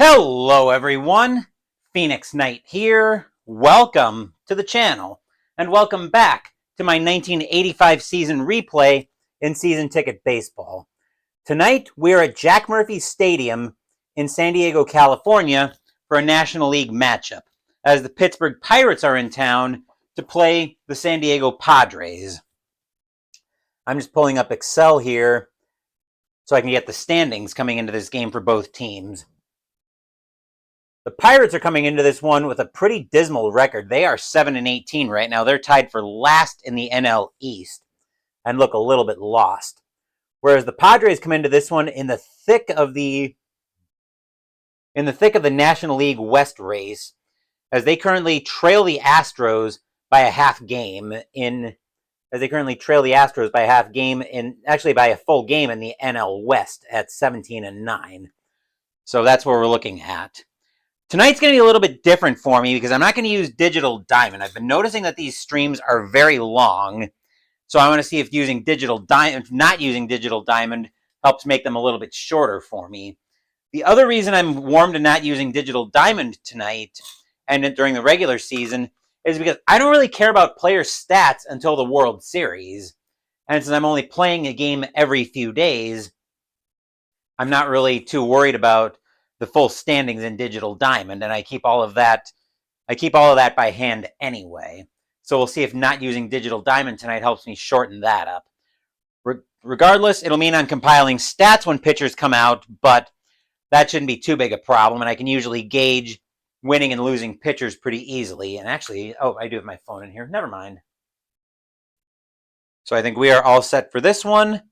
Hello everyone, Phoenix Knight here. Welcome to the channel and welcome back to my 1985 season replay in Season Ticket Baseball. Tonight we're at Jack Murphy Stadium in San Diego, California for a National League matchup as the Pittsburgh Pirates are in town to play the San Diego Padres. I'm just pulling up Excel here so I can get the standings coming into this game for both teams. The Pirates are coming into this one with a pretty dismal record. They are 7-18 right now. They're tied for last in the NL East and look a little bit lost. Whereas the Padres come into this one in the thick of the National League West race, as they currently trail the Astros by a half game actually by a full game in the NL West at 17-9. So that's what we're looking at. Tonight's going to be a little bit different for me because I'm not going to use Digital Diamond. I've been noticing that these streams are very long, so I want to see if not using Digital Diamond helps make them a little bit shorter for me. The other reason I'm warm to not using Digital Diamond tonight and during the regular season is because I don't really care about player stats until the World Series. And since I'm only playing a game every few days, I'm not really too worried about the full standings in Digital Diamond, and I keep all of that by hand anyway. So we'll see if not using Digital Diamond tonight helps me shorten that up. Regardless, it'll mean I'm compiling stats when pitchers come out, but that shouldn't be too big a problem, and I can usually gauge winning and losing pitchers pretty easily. And actually, I do have my phone in here. Never mind. So I think we are all set for this one,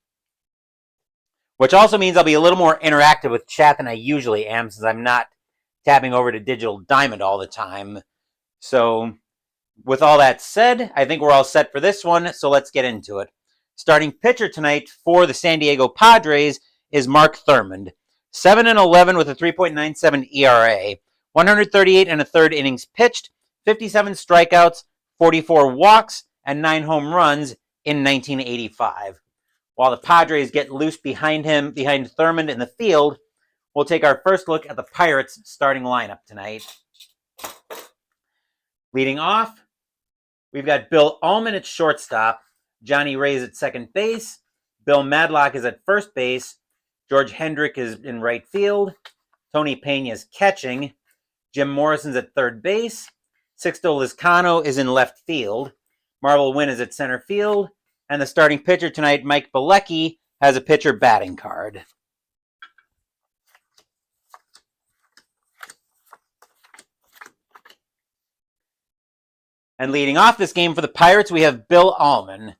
which also means I'll be a little more interactive with chat than I usually am, since I'm not tapping over to Digital Diamond all the time. So with all that said, I think we're all set for this one, so let's get into it. Starting pitcher tonight for the San Diego Padres is Mark Thurmond. 7-11 with a 3.97 ERA. 138 and a third innings pitched, 57 strikeouts, 44 walks, and 9 home runs in 1985. While the Padres get loose behind Thurmond in the field, we'll take our first look at the Pirates' starting lineup tonight. Leading off, we've got Bill Allman at shortstop, Johnny Reyes at second base, Bill Madlock is at first base, George Hendrick is in right field, Tony Pena is catching, Jim Morrison's at third base, Sixto Lizcano is in left field, Marvel Wynn is at center field, and the starting pitcher tonight, Mike Bilecki, has a pitcher batting card. And leading off this game for the Pirates, we have Bill Allman.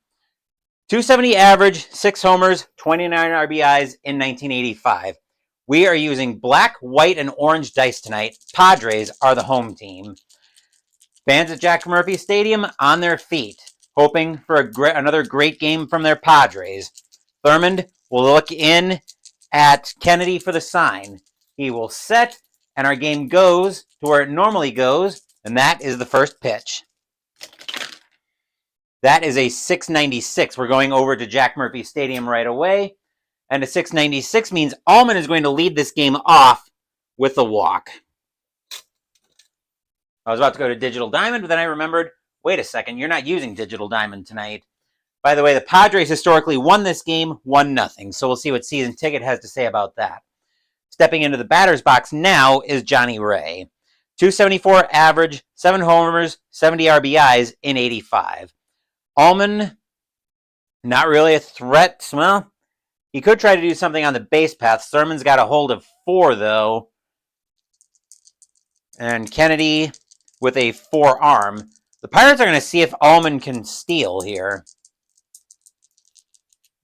270 average, 6 homers, 29 RBIs in 1985. We are using black, white, and orange dice tonight. Padres are the home team. Fans at Jack Murphy Stadium on their feet, hoping for another great game from their Padres. Thurmond will look in at Kennedy for the sign. He will set, and our game goes to where it normally goes, and that is the first pitch. That is a 696. We're going over to Jack Murphy Stadium right away, and a 696 means Allman is going to lead this game off with a walk. I was about to go to Digital Diamond, but then I remembered, wait a second, you're not using Digital Diamond tonight. By the way, the Padres historically won this game 1-0, so we'll see what Season Ticket has to say about that. Stepping into the batter's box now is Johnny Ray. 274 average, 7 homers, 70 RBIs in 85. Allman, not really a threat. Well, he could try to do something on the base path. Thurman's got a hold of 4, though. And Kennedy with a 4-arm. The Pirates are going to see if Allman can steal here.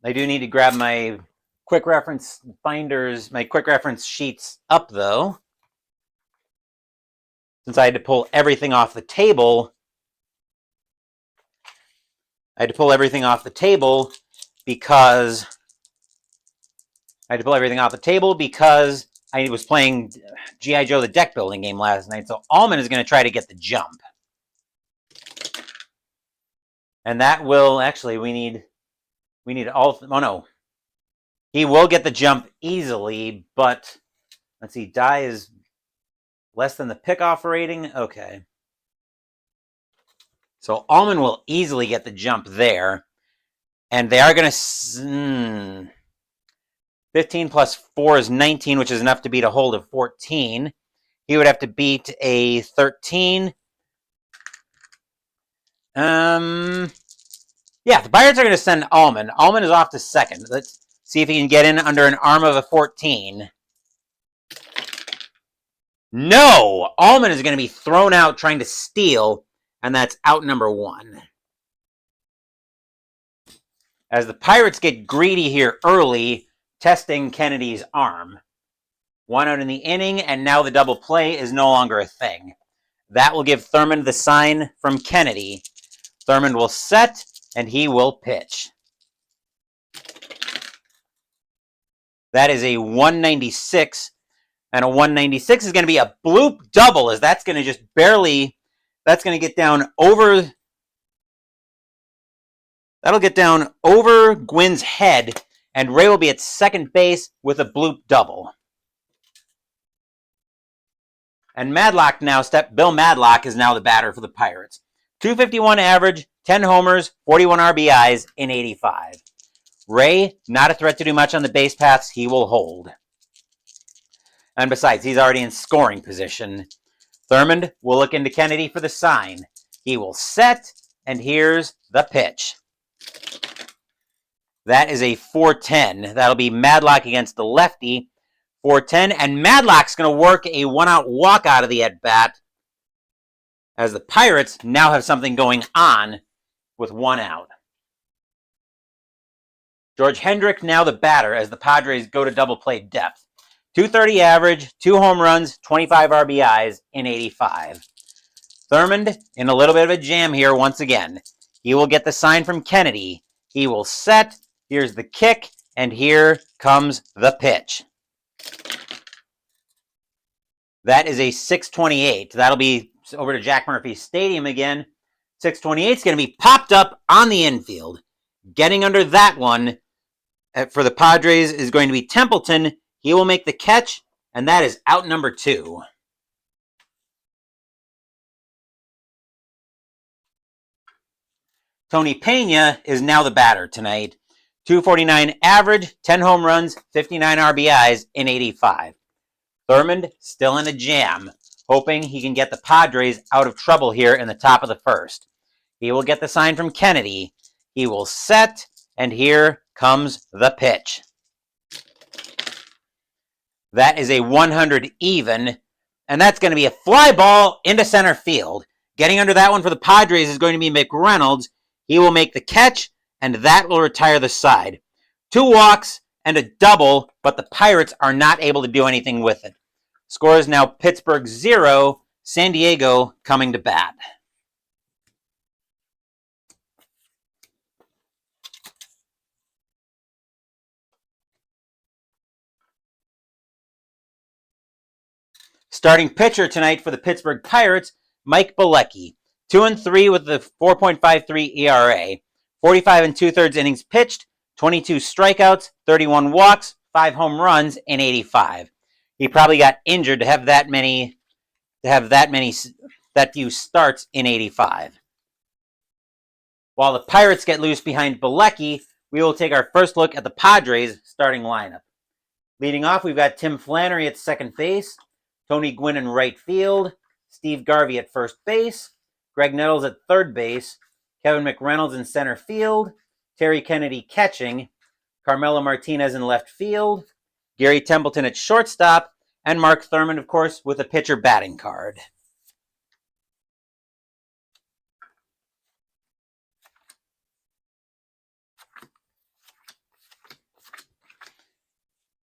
I do need to grab my quick reference sheets up, though. Since I had to pull everything off the table. Because I was playing G.I. Joe the deck building game last night. So Allman is going to try to get the jump. And that will, actually, we need all, oh no. He will get the jump easily, but let's see, Die is Less than the pickoff rating? Okay. So Allman will easily get the jump there. And they are going to... 15 plus 4 is 19, which is enough to beat a hold of 14. He would have to beat a 13. Yeah, the Pirates are going to send Allman. Allman is off to second. Let's see if he can get in under an arm of a 14. No! Allman is going to be thrown out trying to steal, and that's out number 1. As the Pirates get greedy here early, testing Kennedy's arm. 1 out in the inning, and now the double play is no longer a thing. That will give Thurmond the sign from Kennedy. Thurmond will set, and he will pitch. That is a 196, and a 196 is going to be a bloop double, as that's going to just barely, that's going to get down over, that'll get down over Gwynn's head, and Ray will be at second base with a bloop double. And Bill Madlock is now the batter for the Pirates. 251 average, 10 homers, 41 RBIs in 85. Ray, not a threat to do much on the base paths. He will hold. And besides, he's already in scoring position. Thurmond will look into Kennedy for the sign. He will set, and here's the pitch. That is a 4-10. That'll be Madlock against the lefty. 4-10, and Madlock's going to work a one-out walk out of the at-bat, as the Pirates now have something going on with 1 out. George Hendrick now the batter as the Padres go to double play depth. 230 average, 2 home runs, 25 RBIs in 85. Thurmond in a little bit of a jam here once again. He will get the sign from Kennedy. He will set. Here's the kick, and here comes the pitch. That is a 628. That'll be over to Jack Murphy Stadium again. 628 is going to be popped up on the infield. Getting under that one for the Padres is going to be Templeton. He will make the catch, and that is out number 2. Tony Pena is now the batter tonight. 249 average, 10 home runs, 59 RBIs in 85. Thurmond still in a jam, hoping he can get the Padres out of trouble here in the top of the first. He will get the sign from Kennedy. He will set, and here comes the pitch. That is a 100 even, and that's going to be a fly ball into center field. Getting under that one for the Padres is going to be McReynolds. He will make the catch, and that will retire the side. 2 walks and a double, but the Pirates are not able to do anything with it. Score is now Pittsburgh 0, San Diego coming to bat. Starting pitcher tonight for the Pittsburgh Pirates, Mike Bilecki. 2-3 with the 4.53 ERA. 45 2/3 innings pitched, 22 strikeouts, 31 walks, 5 home runs in 85. He probably got injured to have that few starts in 85. While the Pirates get loose behind Bilecki, we will take our first look at the Padres starting lineup. Leading off, we've got Tim Flannery at second base, Tony Gwynn in right field, Steve Garvey at first base, Greg Nettles at third base, Kevin McReynolds in center field, Terry Kennedy catching, Carmelo Martinez in left field, Gary Templeton at shortstop, and Mark Thurmond, of course, with a pitcher batting card.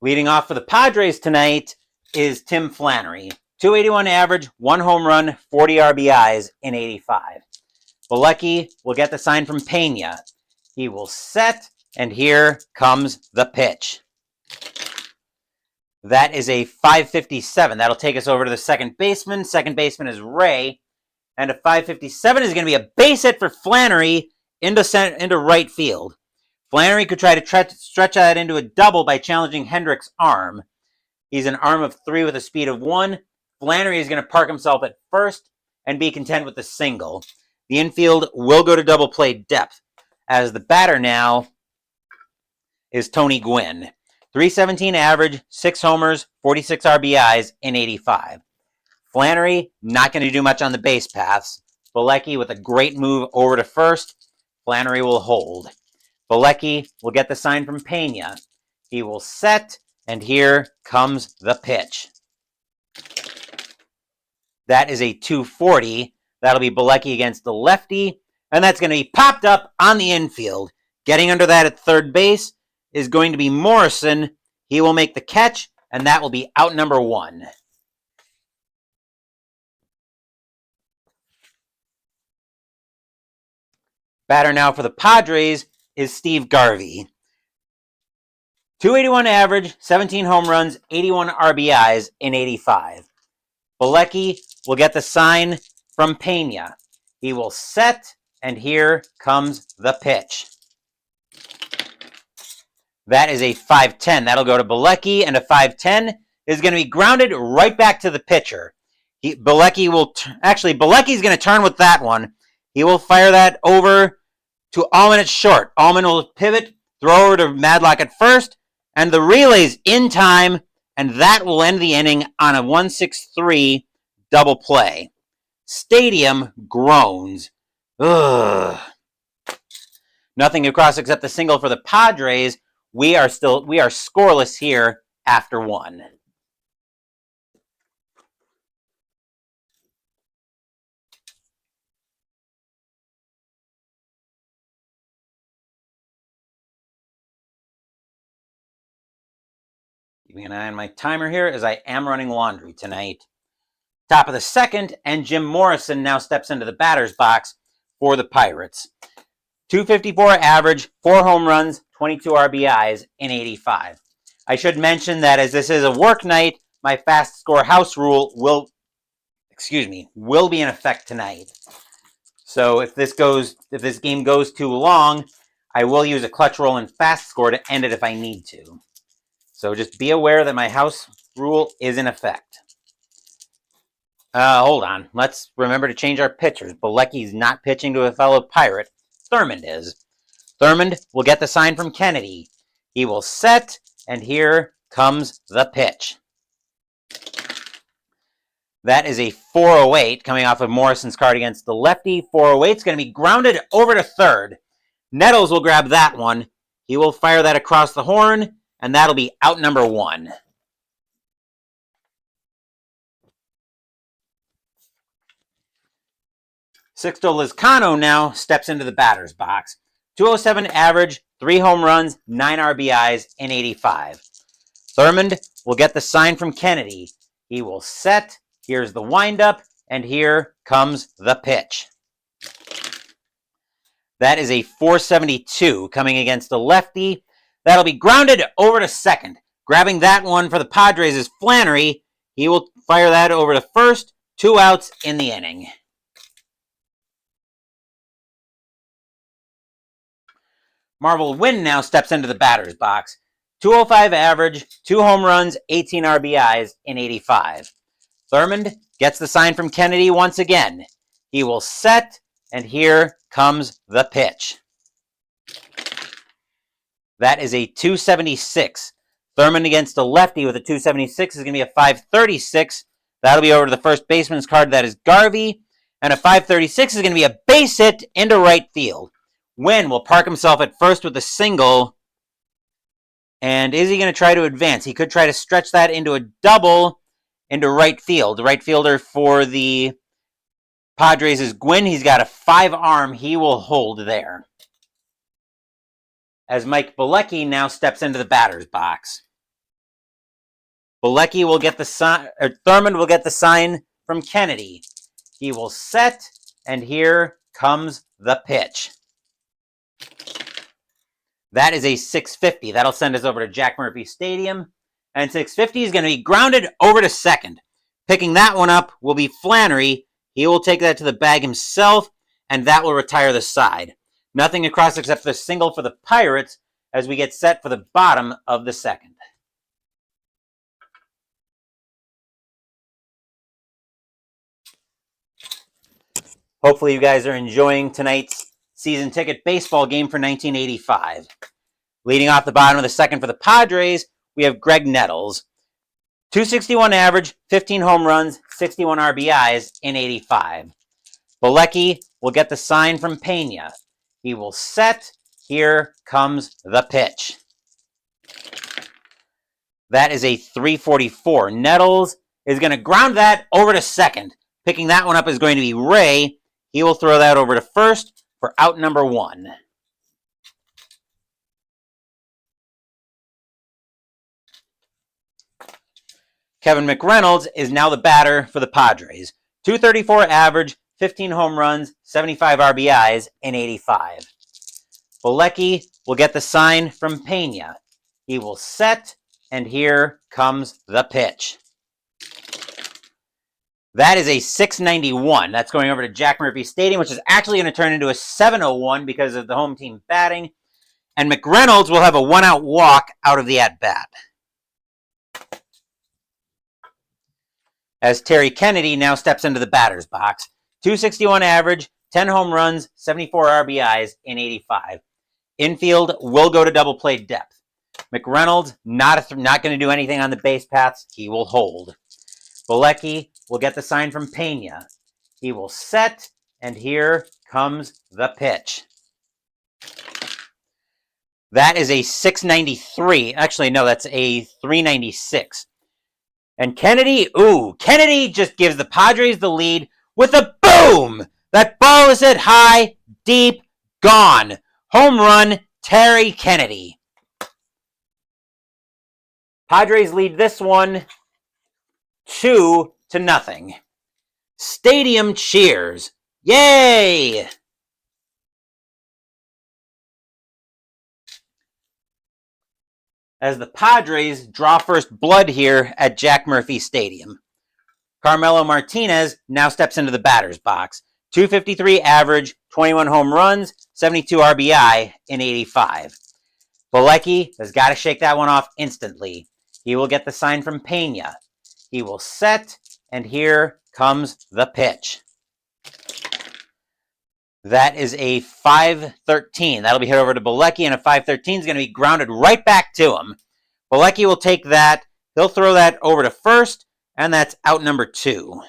Leading off for the Padres tonight is Tim Flannery. 281 average, 1 home run, 40 RBIs in 85. Bilecki will get the sign from Pena. He will set, and here comes the pitch. That is a 557. That'll take us over to the second baseman. Second baseman is Ray. And a 557 is going to be a base hit for Flannery into right field. Flannery could try to stretch that into a double by challenging Hendrick's arm. He's an arm of 3 with a speed of 1. Flannery is going to park himself at first and be content with the single. The infield will go to double play depth, as the batter now is Tony Gwynn. .317 average, 6 homers, 46 RBIs in 85. Flannery, not going to do much on the base paths. Bilecki with a great move over to first. Flannery will hold. Bilecki will get the sign from Pena. He will set, and here comes the pitch. That is a 240. That'll be Bilecki against the lefty, and that's going to be popped up on the infield. Getting under that at third base is going to be Morrison. He will make the catch, and that will be out number 1. Batter now for the Padres is Steve Garvey. .281 average, 17 home runs, 81 RBIs in 85. Bilecki will get the sign from Pena. He will set, and here comes the pitch. That is a 5-10. That'll go to Bilecki, and a 5-10 is going to be grounded right back to the pitcher. Bilecki's going to turn with that one. He will fire that over to Allman at short. Allman will pivot, throw over to Madlock at first, and the relay's in time, and that will end the inning on a 1-6-3 double play. Stadium groans. Ugh. Nothing across except the single for the Padres. We are scoreless here after 1. Keeping an eye on my timer here as I am running laundry tonight. Top of the second, and Jim Morrison now steps into the batter's box for the Pirates. .254 average, 4 home runs, 22 RBIs in 85. I should mention that as this is a work night, my fast score house rule will be in effect tonight. So if this game goes too long, I will use a clutch roll and fast score to end it if I need to. So just be aware that my house rule is in effect. Hold on. Let's remember to change our pitchers. Bilecki's not pitching to a fellow Pirate. Thurmond is. Thurmond will get the sign from Kennedy. He will set, and here comes the pitch. That is a 408 coming off of Morrison's card against the lefty. 408 is going to be grounded over to third. Nettles will grab that one. He will fire that across the horn, and that'll be out number 1. Sixto Lizcano now steps into the batter's box. .207 average, 3 home runs, 9 RBIs in 85. Thurmond will get the sign from Kennedy. He will set. Here's the windup, and here comes the pitch. That is a 472 coming against the lefty. That'll be grounded over to second. Grabbing that one for the Padres is Flannery. He will fire that over to first. 2 outs in the inning. Marvel Wynn now steps into the batter's box. .205 average, 2 home runs, 18 RBIs in 85. Thurmond gets the sign from Kennedy once again. He will set, and here comes the pitch. That is a 276. Thurmond against a lefty with a 276 is going to be a 536. That'll be over to the first baseman's card. That is Garvey. And a 536 is going to be a base hit into right field. Wynn will park himself at first with a single. And is he going to try to advance? He could try to stretch that into a double into right field. The right fielder for the Padres is Gwynn. He's got a 5-arm. He will hold there. As Mike Bilecki now steps into the batter's box. Bilecki will get the sign, or Thurmond will get the sign from Kennedy. He will set, and here comes the pitch. That is a 650. That'll send us over to Jack Murphy Stadium. And 650 is going to be grounded over to second. Picking that one up will be Flannery. He will take that to the bag himself, and that will retire the side. Nothing across except the single for the Pirates as we get set for the bottom of the second. Hopefully you guys are enjoying tonight's season ticket baseball game for 1985. Leading off the bottom of the second for the Padres, we have Greg Nettles. 261 average, 15 home runs, 61 RBIs in 85. Bilecki will get the sign from Pena. He will set. Here comes the pitch. That is a 344. Nettles is going to ground that over to second. Picking that one up is going to be Ray. He will throw that over to first for out number 1. Kevin McReynolds is now the batter for the Padres. 234 average, 15 home runs, 75 RBIs in 85. Bilecki will get the sign from Pena. He will set, and here comes the pitch. That is a 691. That's going over to Jack Murphy Stadium, which is actually going to turn into a 701 because of the home team batting. And McReynolds will have a 1-out walk out of the at-bat. As Terry Kennedy now steps into the batter's box. 261 average, 10 home runs, 74 RBIs in 85. Infield will go to double play depth. McReynolds not going to do anything on the base paths. He will hold. Bilecki will get the sign from Pena. He will set, and here comes the pitch. That is a 693. Actually, no, that's a 396. And Kennedy just gives the Padres the lead with a boom! That ball is hit high, deep, gone. Home run, Terry Kennedy. Padres lead this one 2-0. Stadium cheers. Yay! As the Padres draw first blood here at Jack Murphy Stadium. Carmelo Martinez now steps into the batter's box. 253 average, 21 home runs, 72 RBI in 85. Bilecki has got to shake that one off instantly. He will get the sign from Pena. He will set, and here comes the pitch. That is a 513. That'll be hit over to Bilecki, and a 513 is going to be grounded right back to him. Bilecki will take that. He'll throw that over to first, and that's out number 2.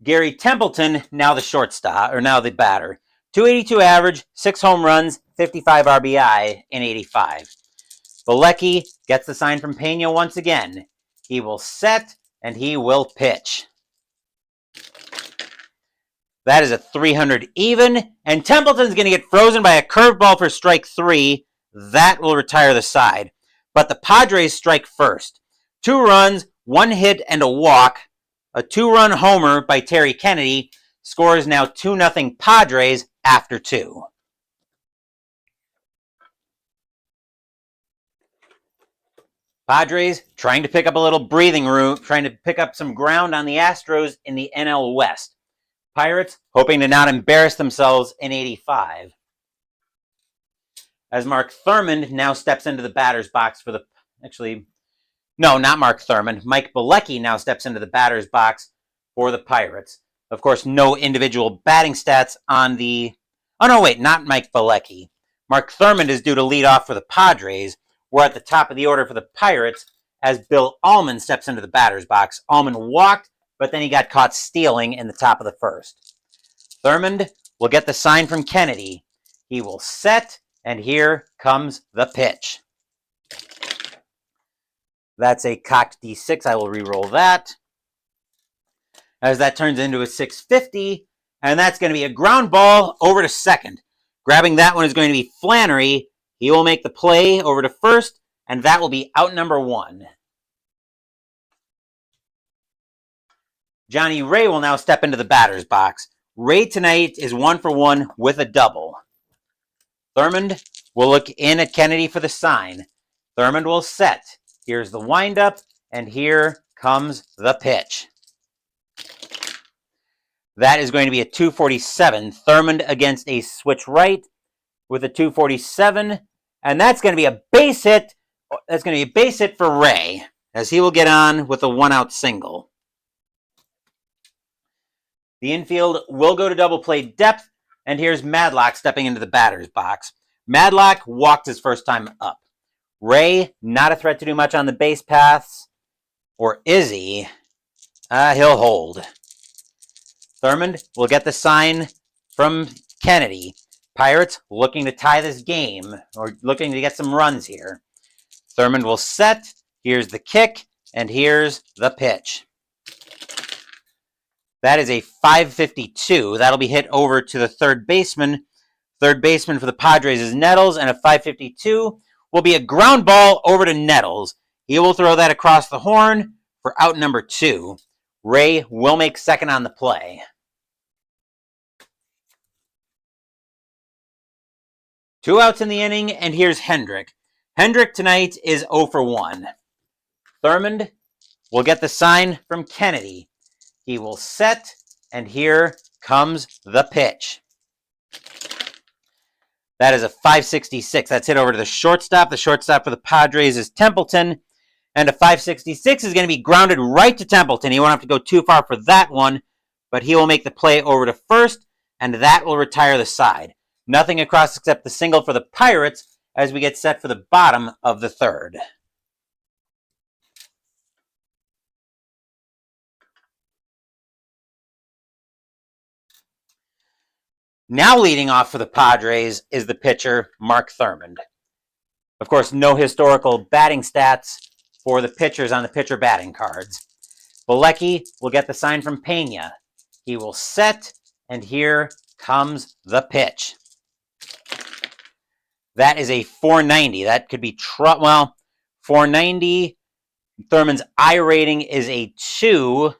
Gary Templeton, now the shortstop, or now the batter. 282 average, 6 home runs, 55 RBI in 85. Bilecki gets the sign from Pena once again. He will set, and he will pitch. That is a 300 even, and Templeton's going to get frozen by a curveball for strike 3. That will retire the side. But the Padres strike first. 2 runs, 1 hit, and a walk. A 2-run homer by Terry Kennedy. Score is now 2-0 Padres after 2. Padres trying to pick up a little breathing room, trying to pick up some ground on the Astros in the NL West. Pirates hoping to not embarrass themselves in 85. As Mark Thurmond now steps into the batter's box for the... Actually, no, not Mark Thurmond. Mike Bilecki now steps into the batter's box for the Pirates. Of course, no individual batting stats on the... Oh, no, wait, not Mike Bilecki. Mark Thurmond is due to lead off for the Padres. We're at the top of the order for the Pirates as Bill Allman steps into the batter's box. Allman walked, but then he got caught stealing in the top of the first. Thurmond will get the sign from Kennedy. He will set, and here comes the pitch. That's a cocked D6. I will re-roll that. As that turns into a 650, and that's going to be a ground ball over to second. Grabbing that one is going to be Flannery. He will make the play over to first, and that will be out number 1. Johnny Ray will now step into the batter's box. Ray tonight is 1-for-1 with a double. Thurmond will look in at Kennedy for the sign. Thurmond will set. Here's the windup, and here comes the pitch. That is going to be a 247. Thurmond against a switch right with a 247, and that's going to be a base hit. That's going to be a base hit for Ray. as he will get on with a 1-out single. The infield will go to double play depth, and here's Madlock stepping into the batter's box. Madlock walked his first time up. Ray, not a threat to do much on the base paths. Or is he? He'll hold. Thurmond will get the sign from Kennedy. Pirates looking to tie this game, or looking to get some runs here. Thurmond will set. Here's the kick, and here's the pitch. That is a 552. That'll be hit over to the third baseman. Third baseman for the Padres is Nettles, and a 552 will be a ground ball over to Nettles. He will throw that across the horn for out number 2. Ray will make second on the play. 2 outs in the inning, and here's Hendrick. Hendrick tonight is 0 for 1. Thurmond will get the sign from Kennedy. He will set, and here comes the pitch. That is a 566. That's hit over to the shortstop. The shortstop for the Padres is Templeton. And a 566 is going to be grounded right to Templeton. He won't have to go too far for that one, but he will make the play over to first, and that will retire the side. Nothing across except the single for the Pirates as we get set for the bottom of the third. Now leading off for the Padres is the pitcher, Mark Thurmond. Of course, no historical batting stats for the pitchers on the pitcher batting cards. Bilecki will get the sign from Pena. He will set, and here comes the pitch. That is a 490. That could be, 490. Thurmond's I rating is a 2.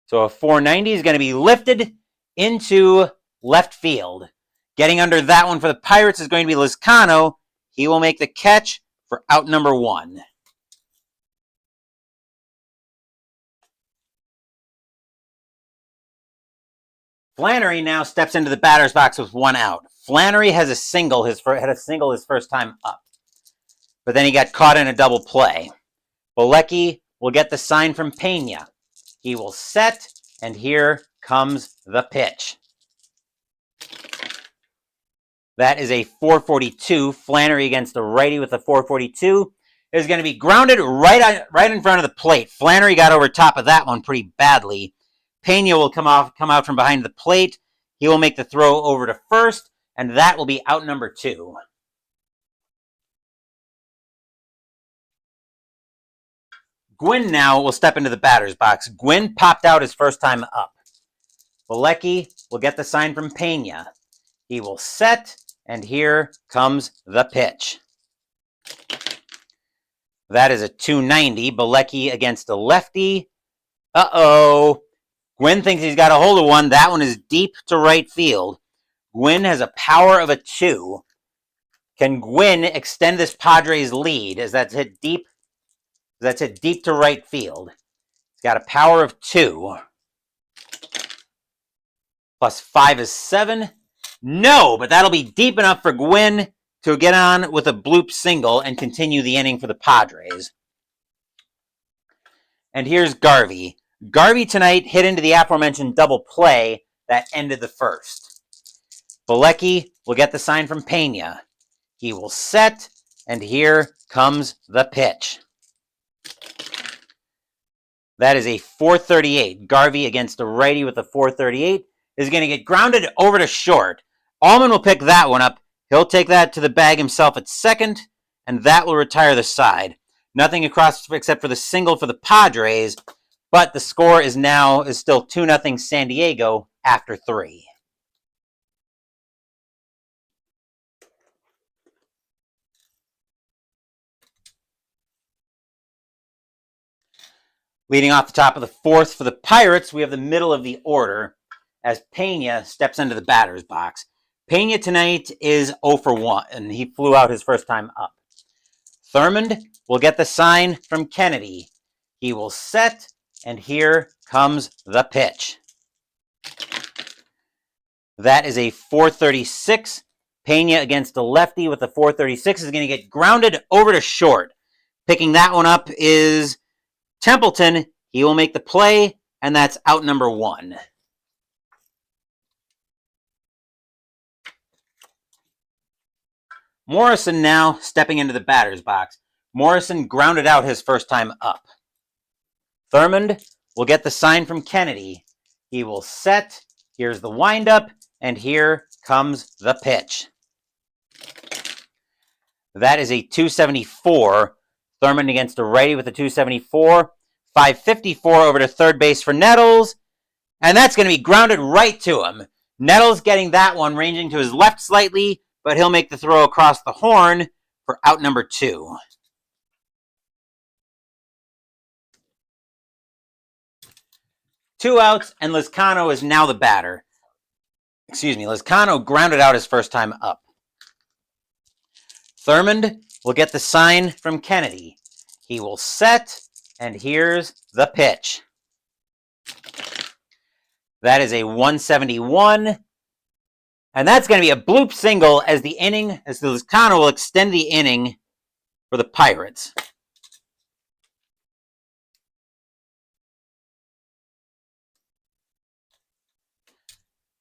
So a 490 is going to be lifted into left field. Getting under that one for the Pirates is going to be Lizcano. He will make the catch for out number 1. Flannery now steps into the batter's box with 1 out. Flannery has a single his first time up, but then he got caught in a double play. Bilecki will get the sign from Pena. He will set, and here comes the pitch. That is a 442. Flannery against the righty with a 442 is going to be grounded right in front of the plate. Flannery got over top of that one pretty badly. Pena will come out from behind the plate. He will make the throw over to first, and that will be out number 2. Gwynn now will step into the batter's box. Gwynn popped out his first time up. Bilecki will get the sign from Pena. He will set, and here comes the pitch. That is a 290. Bilecki against a lefty. Uh-oh. Gwynn thinks he's got a hold of one. That one is deep to right field. Gwynn has a power of a 2. Can Gwynn extend this Padres lead as that's hit deep? That's hit deep to right field. He's got a power of 2. Plus 5 is 7. No, but that'll be deep enough for Gwynn to get on with a bloop single and continue the inning for the Padres. And here's Garvey. Garvey tonight hit into the aforementioned double play that ended the first. Bilecki will get the sign from Pena. He will set, and here comes the pitch. That is a 438. Garvey against a righty with a 438 is going to get grounded over to short. Allman will pick that one up. He'll take that to the bag himself at second, and that will retire the side. Nothing across except for the single for the Padres, but the score is still 2-0 San Diego after 3. Leading off the top of the fourth for the Pirates, we have the middle of the order as Pena steps into the batter's box. Pena tonight is 0 for 1, and he flew out his first time up. Thurmond will get the sign from Kennedy. He will set, and here comes the pitch. That is a 436. Pena against a lefty with a 436 is going to get grounded over to short. Picking that one up is Templeton. He will make the play, and that's out number 1. Morrison now stepping into the batter's box. Morrison grounded out his first time up. Thurmond will get the sign from Kennedy. He will set. Here's the windup, and here comes the pitch. That is a 274. Thurmond against a righty with a 274. 554 over to third base for Nettles, and that's going to be grounded right to him. Nettles getting that one, ranging to his left slightly, but he'll make the throw across the horn for out number 2. Two outs, and Lizcano is now the batter. Lizcano grounded out his first time up. Thurmond will get the sign from Kennedy. He will set, and here's the pitch. That is a 171. And that's going to be a bloop single as the Lizcano will extend the inning for the Pirates.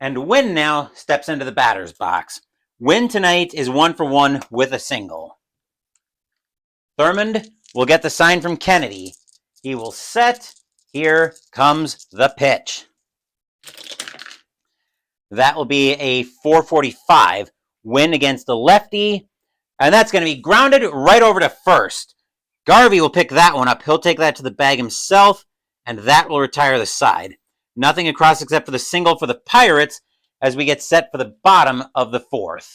And Wynn now steps into the batter's box. Wynn tonight is 1 for 1 with a single. Thurmond will get the sign from Kennedy. He will set. Here comes the pitch. That will be a 445. Wynn against the lefty. And that's going to be grounded right over to first. Garvey will pick that one up. He'll take that to the bag himself, and that will retire the side. Nothing across except for the single for the Pirates as we get set for the bottom of the 4th.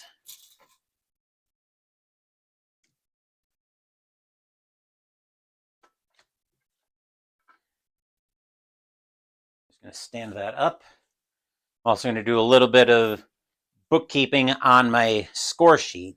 Just going to stand that up. I'm also going to do a little bit of bookkeeping on my score sheet.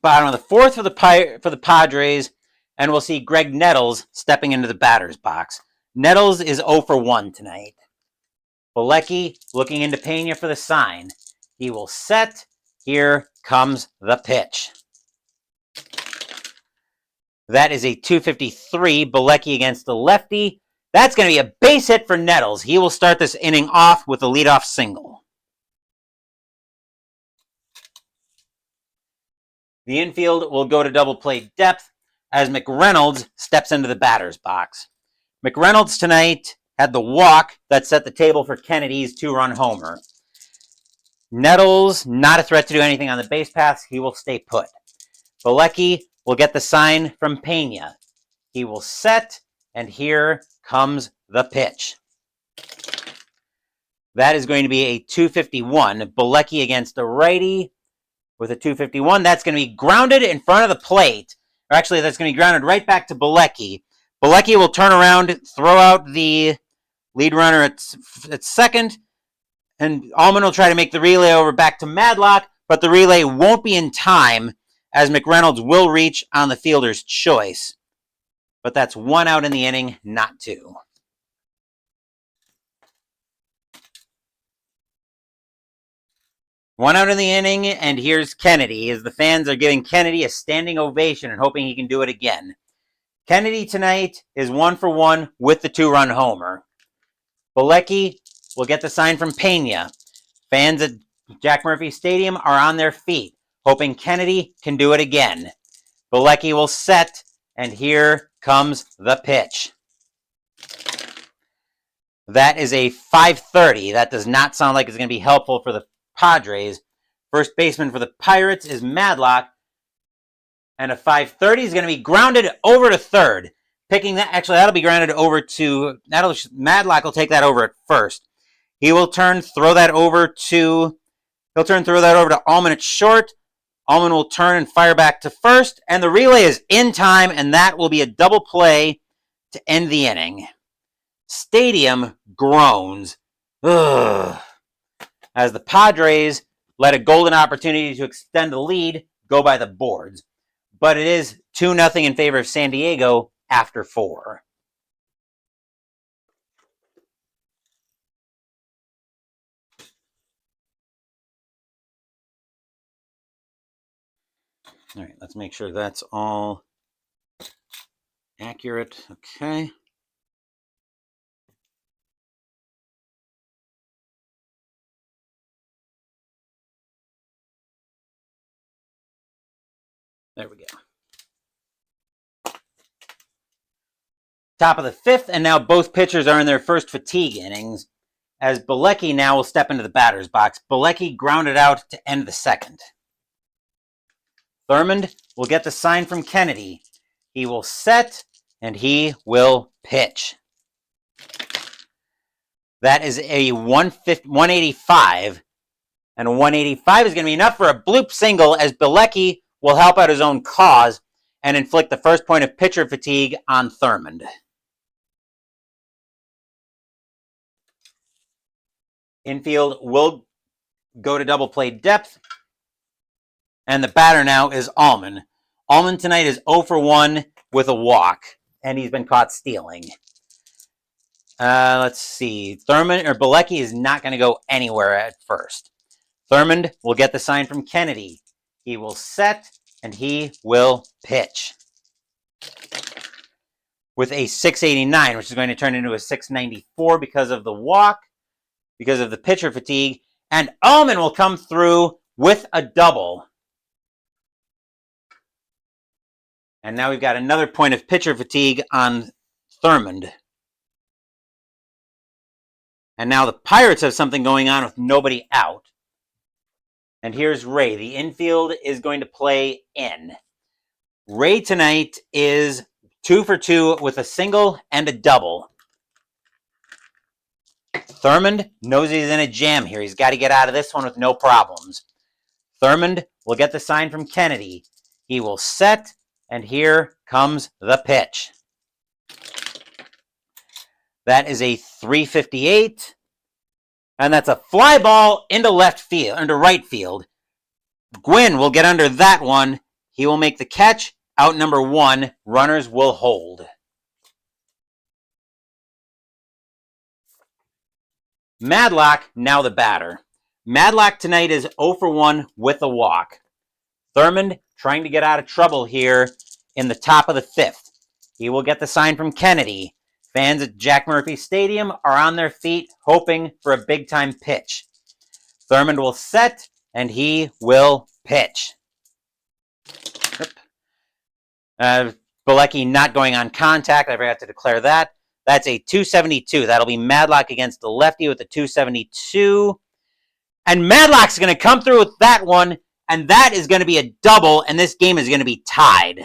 Bottom of the 4th for the Padres, and we'll see Greg Nettles stepping into the batter's box. Nettles is 0 for 1 tonight. Bilecki looking into Pena for the sign. He will set. Here comes the pitch. That is a 253. Bilecki against the lefty. That's going to be a base hit for Nettles. He will start this inning off with a leadoff single. The infield will go to double play depth as McReynolds steps into the batter's box. McReynolds tonight had the walk that set the table for Kennedy's 2-run homer. Nettles, not a threat to do anything on the base paths. He will stay put. Bilecki will get the sign from Pena. He will set, and here comes the pitch. That is going to be a 251. Bilecki against a righty with a 251. That's going to be grounded in front of the plate. Or actually, that's going to be grounded right back to Bilecki. Bilecki will turn around, throw out the lead runner at second, and Allman will try to make the relay over back to Madlock, but the relay won't be in time as McReynolds will reach on the fielder's choice. But that's 1 out in the inning, not 2. One out in the inning, and here's Kennedy, as the fans are giving Kennedy a standing ovation and hoping he can do it again. Kennedy tonight is 1 for 1 with the 2-run homer. Bilecki will get the sign from Pena. Fans at Jack Murphy Stadium are on their feet, hoping Kennedy can do it again. Bilecki will set, and here comes the pitch. That is a 530. That does not sound like it's going to be helpful for the Padres. First baseman for the Pirates is Madlock, and a 530 is going to be grounded over to third. Picking that, actually, that'll be grounded over to, Madlock will take that over at first. He will throw that over to Allman at short. Allman will turn and fire back to first, and the relay is in time, and that will be a double play to end the inning. Stadium groans. Ugh. As the Padres let a golden opportunity to extend the lead go by the boards. But it is 2-0 in favor of San Diego after 4. All right, let's make sure that's all accurate. Okay. There we go. Top of the 5th, and now both pitchers are in their first fatigue innings, as Bilecki now will step into the batter's box. Bilecki grounded out to end the 2nd. Thurmond will get the sign from Kennedy. He will set, and he will pitch. That is a 185, and a 185 is going to be enough for a bloop single, as Bilecki will help out his own cause and inflict the first point of pitcher fatigue on Thurmond. Infield will go to double play depth, and the batter now is Allman. Allman tonight is 0 for 1 with a walk, and he's been caught stealing. Let's see. Bilecki is not going to go anywhere at first. Thurmond will get the sign from Kennedy. He will set, and he will pitch. With a 689, which is going to turn into a 694 because of the walk, because of the pitcher fatigue. And Allman will come through with a double. And now we've got another point of pitcher fatigue on Thurmond. And now the Pirates have something going on with nobody out. And here's Ray. The infield is going to play in. Ray tonight is 2 for 2 with a single and a double. Thurmond knows he's in a jam here. He's got to get out of this one with no problems. Thurmond will get the sign from Kennedy. He will set, and here comes the pitch. That is a 358, and that's a fly ball into right field. Gwynn will get under that one. He will make the catch. Out number 1. Runners will hold. Madlock, now the batter. Madlock tonight is 0 for 1 with a walk. Thurmond trying to get out of trouble here in the top of the 5th. He will get the sign from Kennedy. Fans at Jack Murphy Stadium are on their feet hoping for a big-time pitch. Thurmond will set, and he will pitch. Bilecki not going on contact. I forgot to declare that. That's a 272. That'll be Madlock against the lefty with a 272. And Madlock's going to come through with that one, and that is going to be a double, and this game is going to be tied.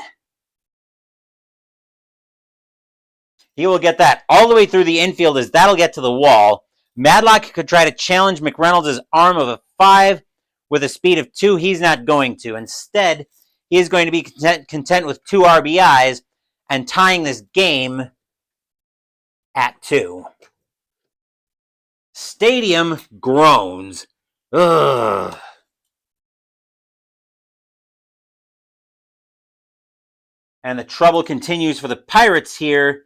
He will get that all the way through the infield as that'll get to the wall. Madlock could try to challenge McReynolds' arm of a 5 with a speed of 2. He's not going to. Instead, he is going to be content with 2 RBIs and tying this game at 2. Stadium groans. Ugh. And the trouble continues for the Pirates here,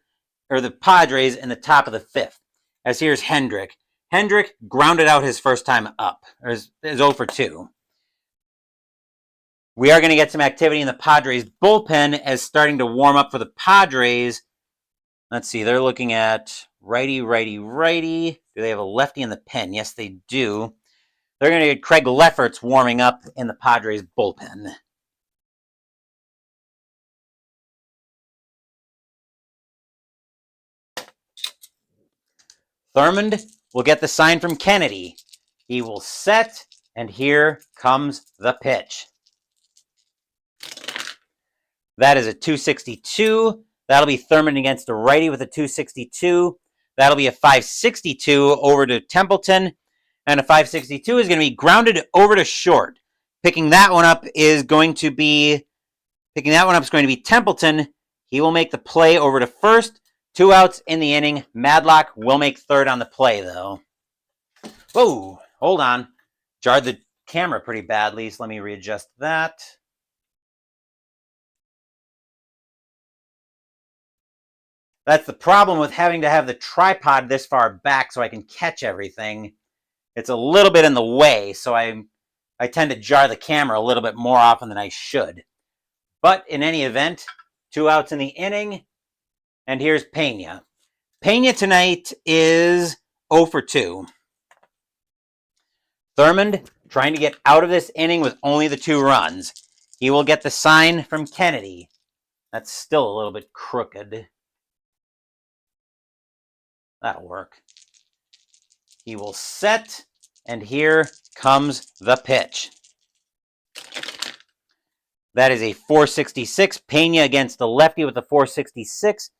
or the Padres in the top of the 5th. As here's Hendrick. Hendrick grounded out his first time up, or is 0 for 2. We are going to get some activity in the Padres bullpen as starting to warm up for the Padres. Let's see, they're looking at righty, righty, righty. Do they have a lefty in the pen? Yes, they do. They're going to get Craig Lefferts warming up in the Padres bullpen. Thurmond will get the sign from Kennedy. He will set, and here comes the pitch. That is a 262. That'll be Thurmond against a righty with a 262. That'll be a 562 over to Templeton. And a 562 is going to be grounded over to short. Picking that one up is going to be Templeton. He will make the play over to first. 2 outs in the inning. Madlock will make third on the play, though. Whoa, hold on. Jarred the camera pretty badly, so let me readjust that. That's the problem with having to have the tripod this far back so I can catch everything. It's a little bit in the way, so I tend to jar the camera a little bit more often than I should. But in any event, 2 outs in the inning, and here's Pena. Pena tonight is 0 for 2. Thurmond trying to get out of this inning with only the 2 runs. He will get the sign from Kennedy. That's still a little bit crooked. That'll work. He will set, and here comes the pitch. That is a 466. Pena against the lefty with a 466.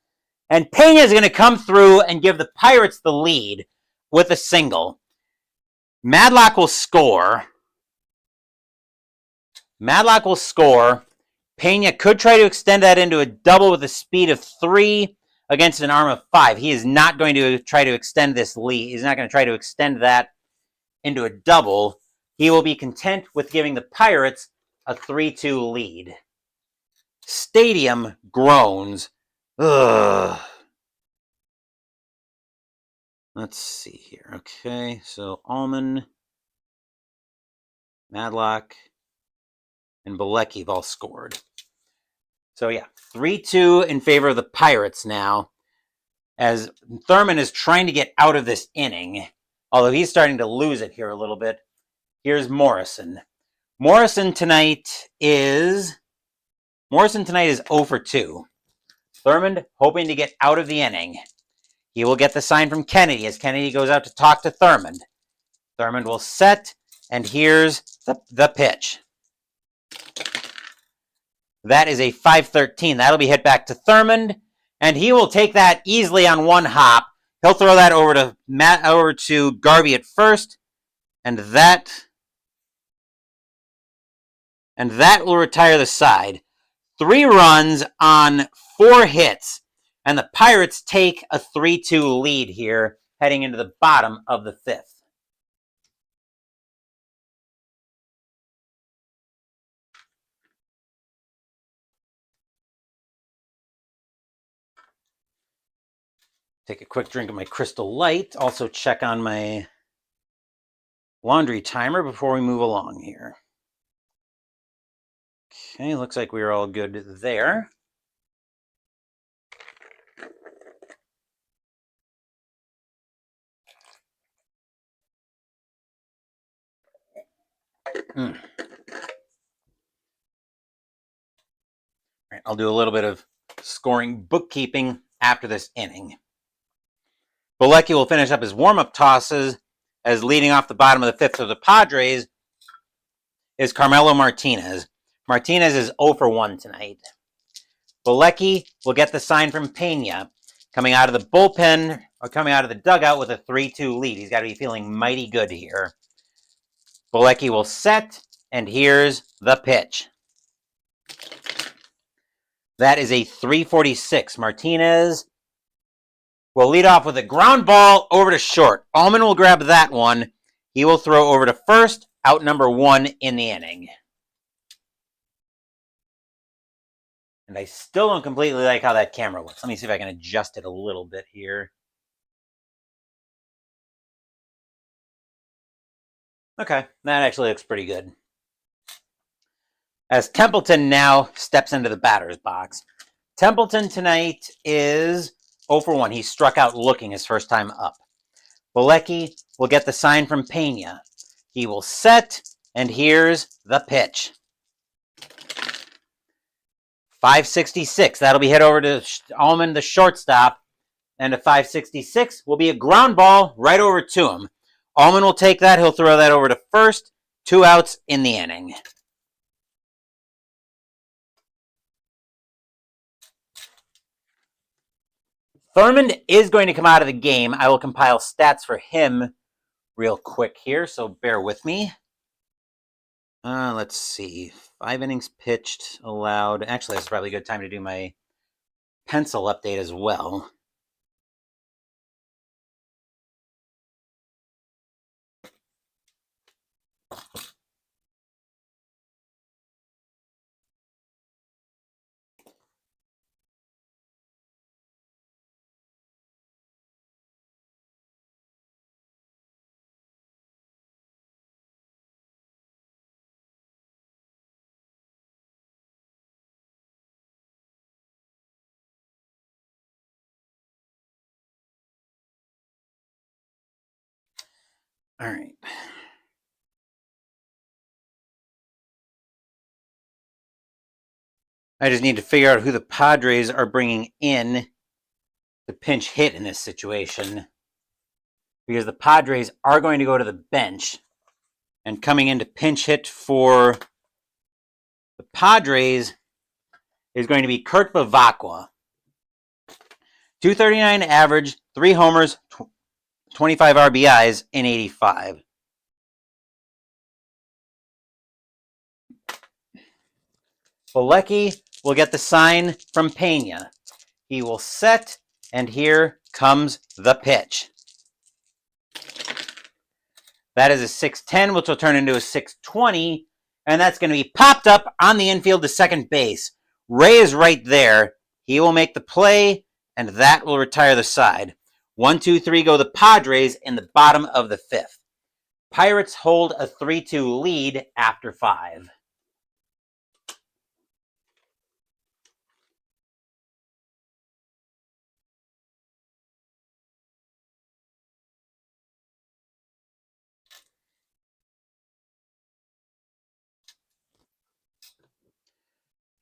And Pena is going to come through and give the Pirates the lead with a single. Madlock will score. Madlock will score. Pena could try to extend that into a double with a speed of 3 against an arm of 5. He is not going to try to extend this lead. He's not going to try to extend that into a double. He will be content with giving the Pirates a 3-2 lead. Stadium groans. Ugh. Let's see here. Okay, so Allman, Madlock, and Bilecki have all scored. So yeah, 3-2 in favor of the Pirates now, as Thurmond is trying to get out of this inning, although he's starting to lose it here a little bit. Here's Morrison. Morrison tonight is 0 for 2. Thurmond hoping to get out of the inning. He will get the sign from Kennedy as Kennedy goes out to talk to Thurmond. Thurmond will set, and here's the pitch. That is a 5-13. That'll be hit back to Thurmond, and he will take that easily on one hop. He'll throw that over to Garvey at first, and that will retire the side. 3 runs on 4 hits, and the Pirates take a 3-2 lead here, heading into the bottom of the 5th. Take a quick drink of my Crystal Light. Also check on my laundry timer before we move along here. Okay, looks like we're all good there. All right, I'll do a little bit of scoring bookkeeping after this inning. Bilecki will finish up his warm-up tosses as leading off the bottom of the 5th of the Padres is Carmelo Martinez. Martinez is 0 for 1 tonight. Bilecki will get the sign from Pena, coming out of the bullpen or coming out of the dugout with a 3-2 lead. He's got to be feeling mighty good here. Bilecki will set, and here's the pitch. That is a 346. Martinez will lead off with a ground ball over to short. Allman will grab that one. He will throw over to first, out number 1 in the inning. And I still don't completely like how that camera looks. Let me see if I can adjust it a little bit here. Okay, that actually looks pretty good. As Templeton now steps into the batter's box. Templeton tonight is 0 for 1. He struck out looking his first time up. Bilecki will get the sign from Pena. He will set, and here's the pitch. 566. That'll be hit over to Allman, the shortstop. And a 566 will be a ground ball right over to him. Allman will take that. He'll throw that over to first. 2 outs in the inning. Thurmond is going to come out of the game. I will compile stats for him real quick here, so bear with me. Let's see. 5 innings pitched, allowed. Actually, that's probably a good time to do my pencil update as well. All right. I just need to figure out who the Padres are bringing in to pinch hit in this situation, because the Padres are going to go to the bench, and coming in to pinch hit for the Padres is going to be Kurt Bavacqua. 239 average, 3 homers, 25 RBIs in 85. Bolecki will get the sign from Pena. He will set, and here comes the pitch. That is a 610, which will turn into a 620, and that's going to be popped up on the infield to second base. Ray is right there. He will make the play, and that will retire the side. 1, 2, 3 go the Padres in the bottom of the 5th. Pirates hold a 3-2 lead after 5.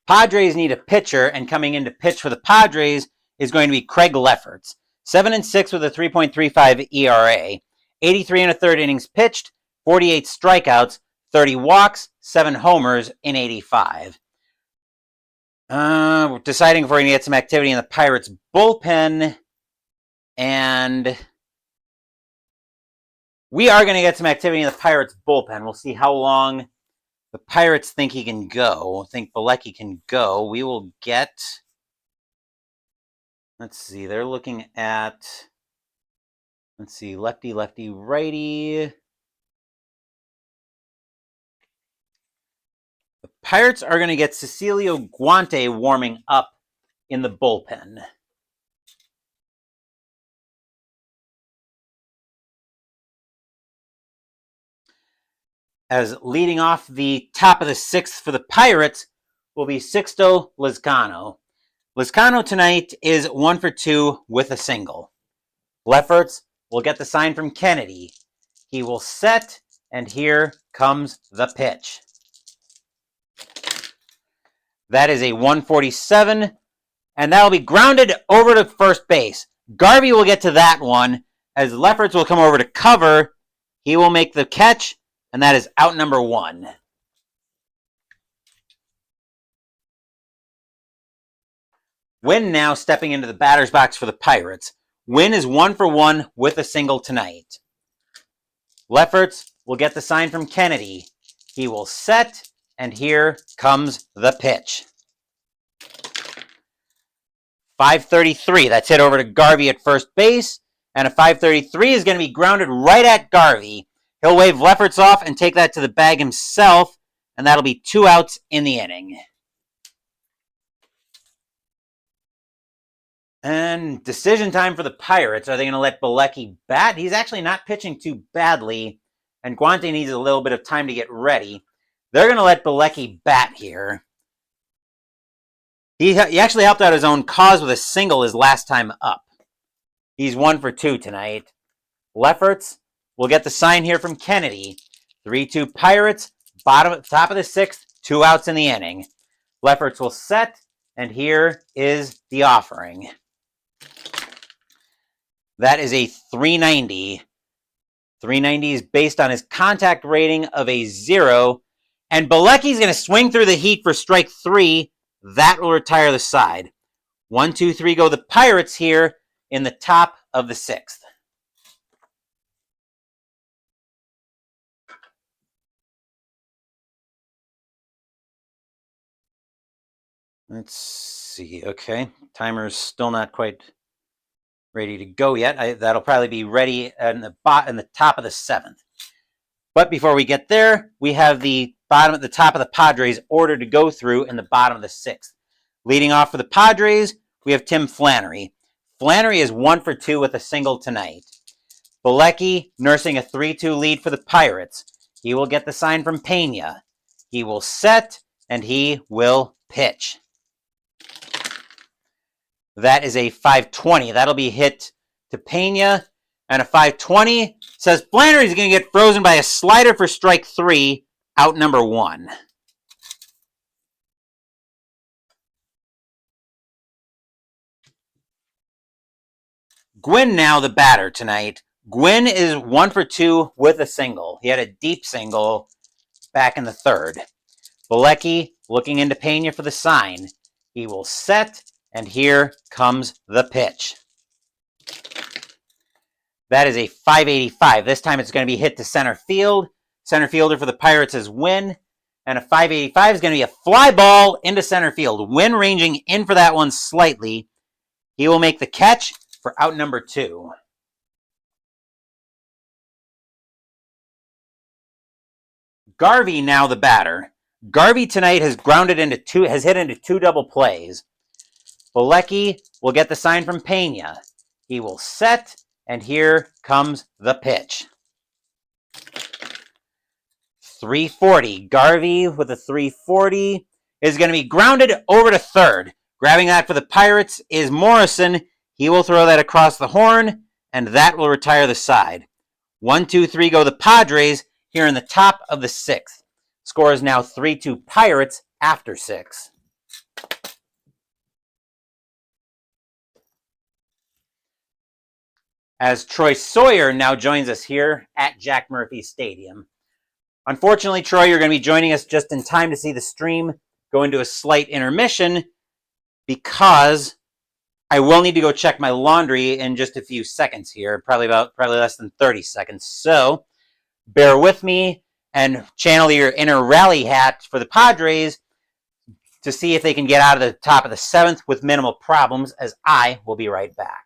Padres need a pitcher, and coming in to pitch for the Padres is going to be Craig Lefferts. 7-6 with a 3.35 ERA. 83 1/3 innings pitched, 48 strikeouts, 30 walks, 7 homers in 85. We're deciding if we're going to get some activity in the Pirates bullpen, and we are going to get some activity in the Pirates bullpen. We'll see how long the Pirates think he can go. I think Bolecki can go. We will get, let's see, they're looking at, let's see, lefty, lefty, righty. The Pirates are going to get Cecilio Guante warming up in the bullpen. As leading off the top of the 6th for the Pirates will be Sixto Lizcano. Lizcano tonight is 1 for 2 with a single. Lefferts will get the sign from Kennedy. He will set, and here comes the pitch. That is a 147, and that will be grounded over to first base. Garvey will get to that one, as Lefferts will come over to cover. He will make the catch, and that is out number 1. Wynn now stepping into the batter's box for the Pirates. Wynn is 1 for 1 with a single tonight. Lefferts will get the sign from Kennedy. He will set, and here comes the pitch. 533, that's hit over to Garvey at first base, and a 533 is going to be grounded right at Garvey. He'll wave Lefferts off and take that to the bag himself, and that'll be 2 outs in the inning. And decision time for the Pirates. Are they going to let Bolecki bat? He's actually not pitching too badly, and Guante needs a little bit of time to get ready. They're going to let Bolecki bat here. He actually helped out his own cause with a single his last time up. He's 1 for 2 tonight. Lefferts will get the sign here from Kennedy. 3-2 Pirates, top of the 6th, 2 outs in the inning. Lefferts will set, and here is the offering. That is a 390. 390 is based on his contact rating of a 0. And Bolecki's going to swing through the heat for strike 3. That will retire the side. 1, 2, 3 go the Pirates here in the top of the 6th. Let's see. Okay, timer's still not quite ready to go yet. That'll probably be ready in the top of the 7th. But before we get there, we have the top of the Padres order to go through in the bottom of the 6th. Leading off for the Padres, we have Tim Flannery. Flannery is 1 for 2 with a single tonight. Bolecki nursing a 3-2 lead for the Pirates. He will get the sign from Pena. He will set, and he will pitch. That is a 520. That'll be hit to Pena. And a 520 says Flannery's going to get frozen by a slider for strike 3, out number 1. Gwynn now the batter tonight. Gwynn is 1 for 2 with a single. He had a deep single back in the 3rd. Bilecki looking into Pena for the sign. He will set, and here comes the pitch. That is a 585. This time it's going to be hit to center field. Center fielder for the Pirates is Wynn. And a 585 is going to be a fly ball into center field. Wynn ranging in for that one slightly. He will make the catch for out number 2. Garvey now the batter. Garvey tonight has hit into 2 double plays. Bilecki will get the sign from Pena. He will set, and here comes the pitch. 340. Garvey with a 340 is going to be grounded over to 3rd. Grabbing that for the Pirates is Morrison. He will throw that across the horn, and that will retire the side. 1, 2, 3 go the Padres here in the top of the 6th. Score is now 3-2 Pirates after 6. As Troy Sawyer now joins us here at Jack Murphy Stadium. Unfortunately, Troy, you're going to be joining us just in time to see the stream go into a slight intermission because I will need to go check my laundry in just a few seconds here, probably less than 30 seconds. So bear with me and channel your inner rally hat for the Padres to see if they can get out of the top of the 7th with minimal problems, as I will be right back.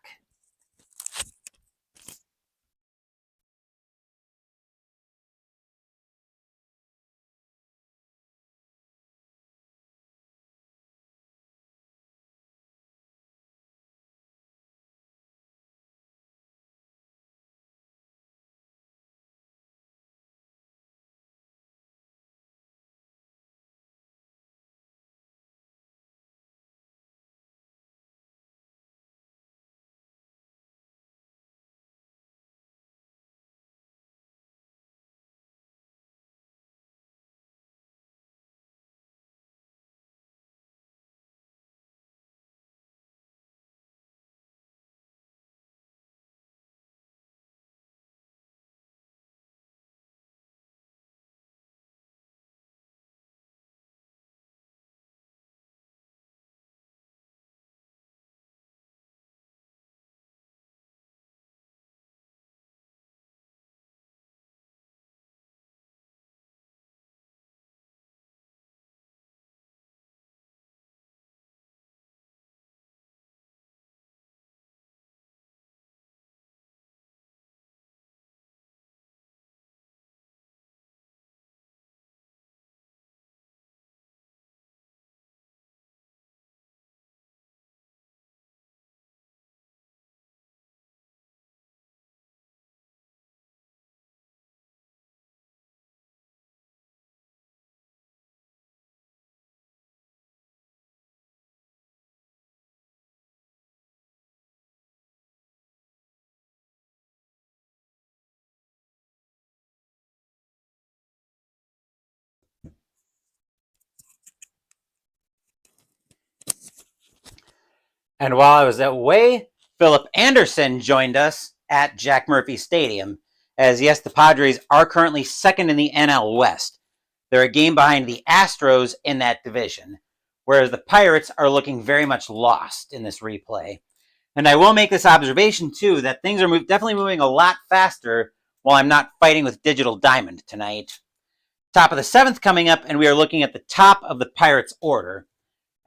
And while I was away, Philip Anderson joined us at Jack Murphy Stadium. As yes, the Padres are currently 2nd in the NL West. They're a game behind the Astros in that division, whereas the Pirates are looking very much lost in this replay. And I will make this observation, too, that things are definitely moving a lot faster while I'm not fighting with Digital Diamond tonight. Top of the 7th coming up, and we are looking at the top of the Pirates order.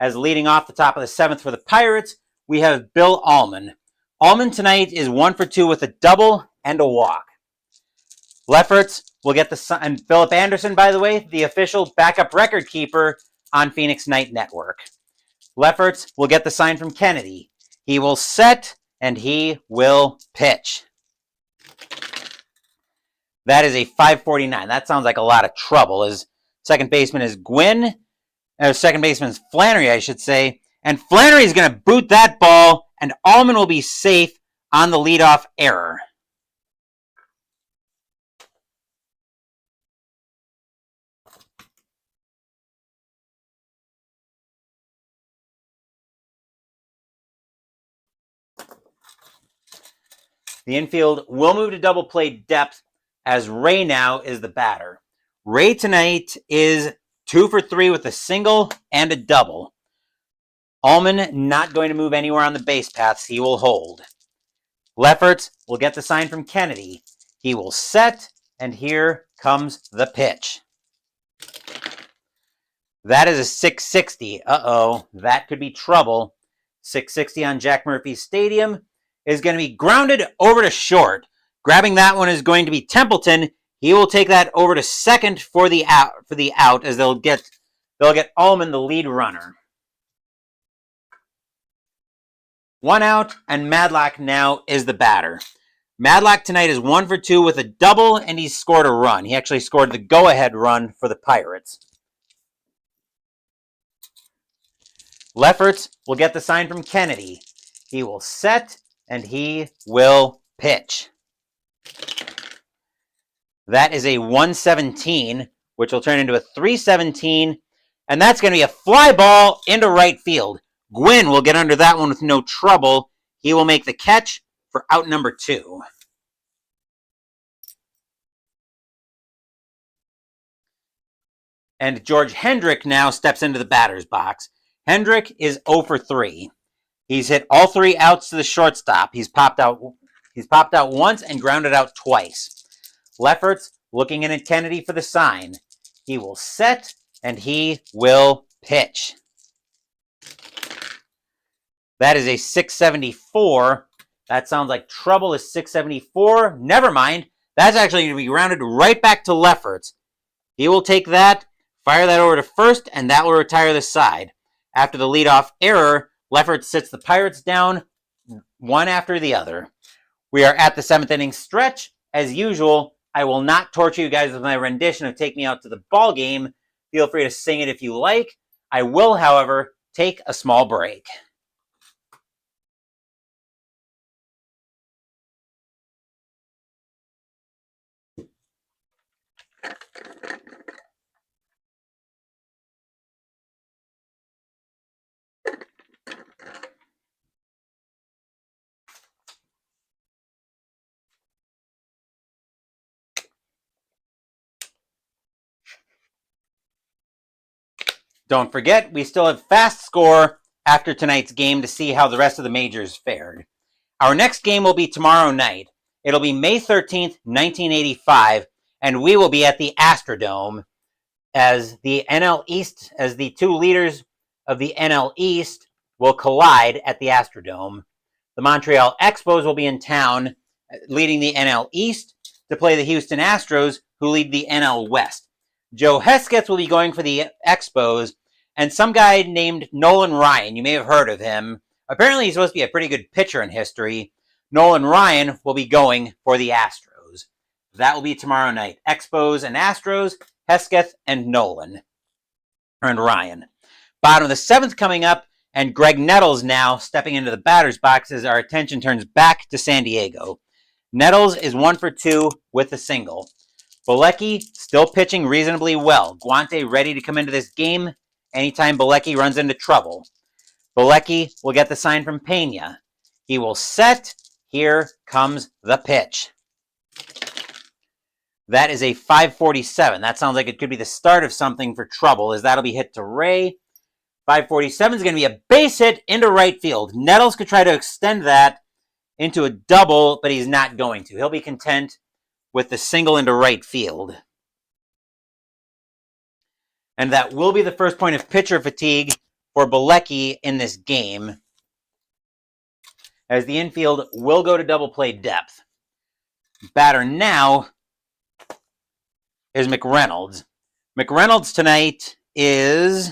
As leading off the top of the 7th for the Pirates, we have Bill Allman. Allman tonight is 1 for 2 with a double and a walk. Lefferts will get the... And Philip Anderson, by the way, the official backup record keeper on Phoenix Night Network. Lefferts will get the sign from Kennedy. He will set, and he will pitch. That is a 549. That sounds like a lot of trouble. His second baseman is Gwynn. Second baseman is Flannery, I should say. And Flannery is going to boot that ball, and Allman will be safe on the leadoff error. The infield will move to double play depth as Ray now is the batter. Ray tonight is 2 for 3 with a single and a double. Allman not going to move anywhere on the base paths. He will hold. Lefferts will get the sign from Kennedy. He will set, and here comes the pitch. That is a 660. Uh-oh, that could be trouble. 660 on Jack Murphy Stadium is going to be grounded over to short. Grabbing that one is going to be Templeton. He will take that over to second for the out as they'll get Allman the lead runner. 1 out, and Madlock now is the batter. Madlock tonight is 1 for 2 with a double, and he's scored a run. He actually scored the go-ahead run for the Pirates. Lefferts will get the sign from Kennedy. He will set, and he will pitch. That is a 117, which will turn into a 317, and that's going to be a fly ball into right field. Gwynn will get under that one with no trouble. He will make the catch for out number 2. And George Hendrick now steps into the batter's box. Hendrick is 0 for 3. He's hit all 3 outs to the shortstop. He's popped out once and grounded out twice. Lefferts looking in at Kennedy for the sign. He will set, and he will pitch. That is a 674. That sounds like trouble is 674. Never mind. That's actually going to be rounded right back to Lefferts. He will take that, fire that over to first, and that will retire the side. After the leadoff error, Lefferts sits the Pirates down one after the other. We are at the 7th inning stretch. As usual, I will not torture you guys with my rendition of Take Me Out to the Ball Game. Feel free to sing it if you like. I will, however, take a small break. Don't forget, we still have fast score after tonight's game to see how the rest of the majors fared. Our next game will be tomorrow night. It'll be May 13th, 1985, and we will be at the Astrodome as the two leaders of the NL East will collide at the Astrodome. The Montreal Expos will be in town leading the NL East to play the Houston Astros, who lead the NL West. Joe Hesketh will be going for the Expos, and some guy named Nolan Ryan, you may have heard of him. Apparently he's supposed to be a pretty good pitcher in history. Nolan Ryan will be going for the Astros. That will be tomorrow night. Expos and Astros, Hesketh and Nolan. And Ryan. Bottom of the 7th coming up, and Greg Nettles now stepping into the batter's box as our attention turns back to San Diego. Nettles is 1 for 2 with a single. Bolecki still pitching reasonably well. Guante ready to come into this game anytime Bolecki runs into trouble. Bolecki will get the sign from Pena. He will set. Here comes the pitch. That is a 547. That sounds like it could be the start of something for trouble, as that'll be hit to Ray. 547 is going to be a base hit into right field. Nettles could try to extend that into a double, but he's not going to. He'll be content with the single into right field. And that will be the first point of pitcher fatigue for Bolecki in this game, as the infield will go to double play depth. Batter now is McReynolds. McReynolds tonight is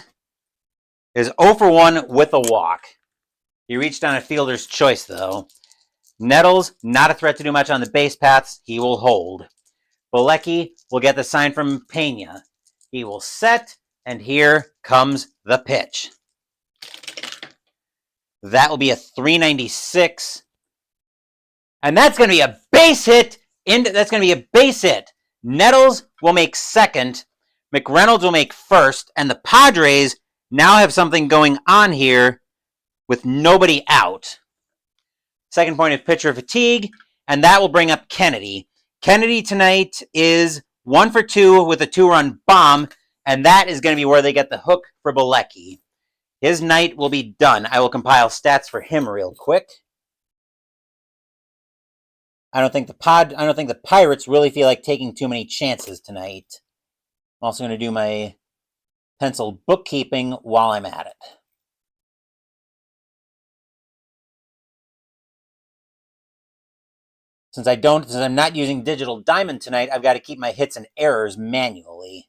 0 for 1 with a walk. He reached on a fielder's choice, though. Nettles, not a threat to do much on the base paths. He will hold. Bolecki will get the sign from Pena. He will set, and here comes the pitch. That will be a 396. And that's going to be a base hit. That's going to be a base hit. Nettles will make second. McReynolds will make first. And the Padres now have something going on here with nobody out. Second point of pitcher fatigue. and that will bring up Kennedy. Kennedy tonight is 1 for 2 with a 2-run bomb, and that is going to be where they get the hook for Bilecki. His night will be done. I will compile stats for him real quick. I don't think the Pirates really feel like taking too many chances tonight. I'm also going to do my pencil bookkeeping while I'm at it. Since I'm not using Digital Diamond tonight, I've got to keep my hits and errors manually.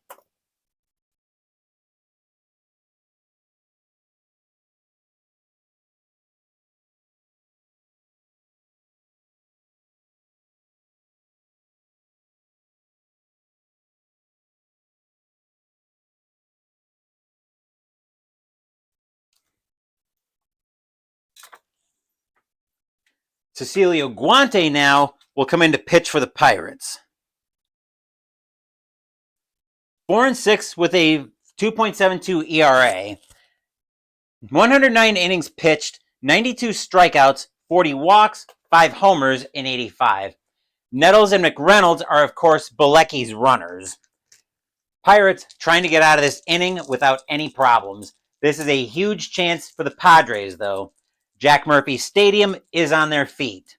Cecilio Guante now will come in to pitch for the Pirates. 4-6 with a 2.72 ERA. 109 innings pitched, 92 strikeouts, 40 walks, 5 homers in 85. Nettles and McReynolds are, of course, Bilecki's runners. Pirates trying to get out of this inning without any problems. This is a huge chance for the Padres, though. Jack Murphy Stadium is on their feet.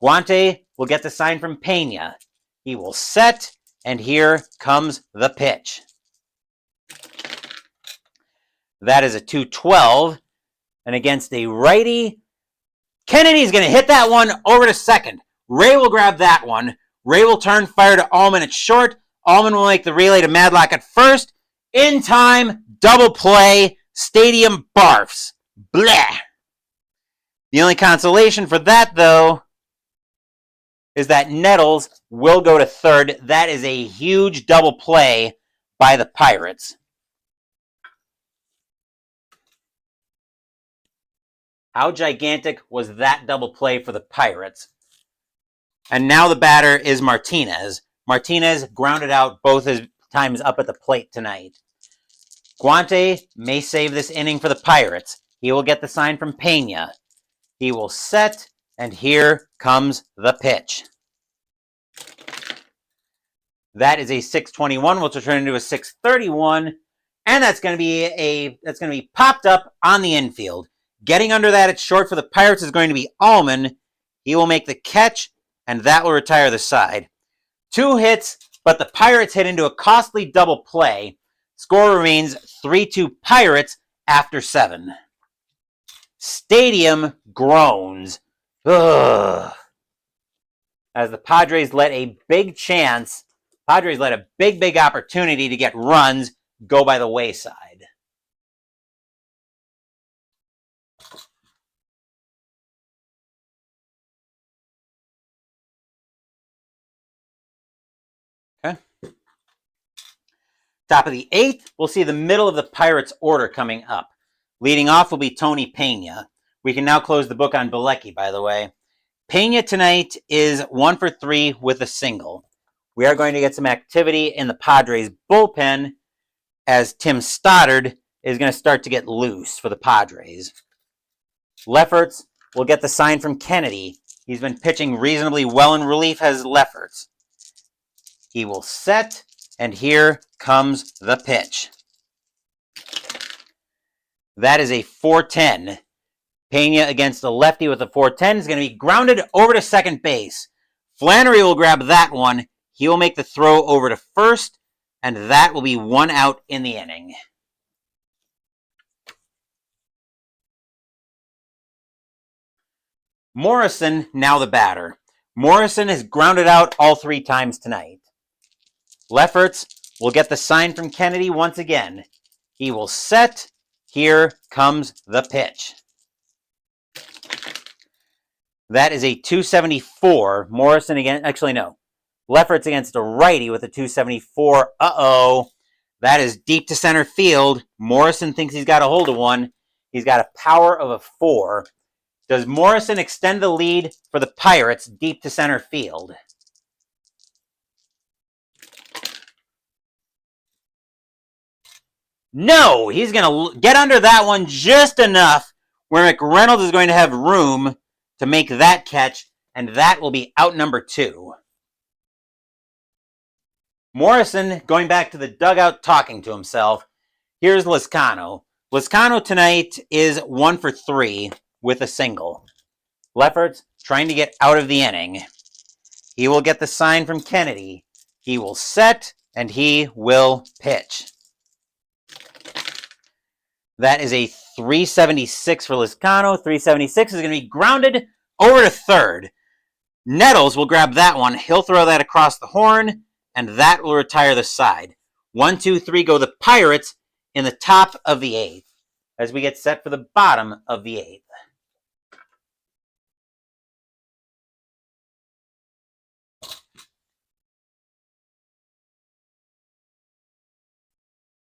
Guante will get the sign from Pena. He will set, and here comes the pitch. That is a 2-12, and against a righty, Kennedy's going to hit that one over to second. Ray will grab that one. Ray will turn, fire to Allman at short. Allman will make the relay to Madlock at first. In time, double play, stadium barfs. Bleh. The only consolation for that, though, is that Nettles will go to third. That is a huge double play by the Pirates. How gigantic was that double play for the Pirates? And now the batter is Martinez. Martinez grounded out both his times up at the plate tonight. Guante may save this inning for the Pirates. He will get the sign from Pena. He will set, and here comes the pitch. That is a 6:21, which will turn into a 6:31, and that's going to be popped up on the infield. Getting under that at short for the Pirates is going to be Allman. He will make the catch, and that will retire the side. 2 hits, but the Pirates hit into a costly double play. Score remains 3-2 Pirates after 7. Stadium groans. Ugh. As the Padres let a big opportunity to get runs go by the wayside. Okay. Top of the 8th, we'll see the middle of the Pirates order coming up. Leading off will be Tony Pena. We can now close the book on Bilecki, by the way. Pena tonight is 1 for 3 with a single. We are going to get some activity in the Padres bullpen as Tim Stoddard is going to start to get loose for the Padres. Lefferts will get the sign from Kennedy. He's been pitching reasonably well in relief as Lefferts. He will set, and here comes the pitch. That is a 4-10. Pena against the lefty with a 4-10 is going to be grounded over to second base. Flannery will grab that one. He will make the throw over to first, and that will be 1 out in the inning. Morrison, now the batter. Morrison has grounded out all 3 times tonight. Lefferts will get the sign from Kennedy once again. He will set. Here comes the pitch. That is a 274. Morrison again. Actually, no. Lefferts against a righty with a 274. Uh-oh. That is deep to center field. Morrison thinks he's got a hold of one. He's got a power of a 4. Does Morrison extend the lead for the Pirates deep to center field? No, he's going to get under that one just enough where McReynolds is going to have room to make that catch, and that will be out number 2. Morrison going back to the dugout talking to himself. Here's Lizcano. Lizcano tonight is 1 for 3 with a single. Lefferts trying to get out of the inning. He will get the sign from Kennedy. He will set, and he will pitch. That is a 376 for Lizcano. 376 is going to be grounded over to third. Nettles will grab that one. He'll throw that across the horn, and that will retire the side. 1, 2, 3 go the Pirates in the top of the 8th as we get set for the bottom of the 8th.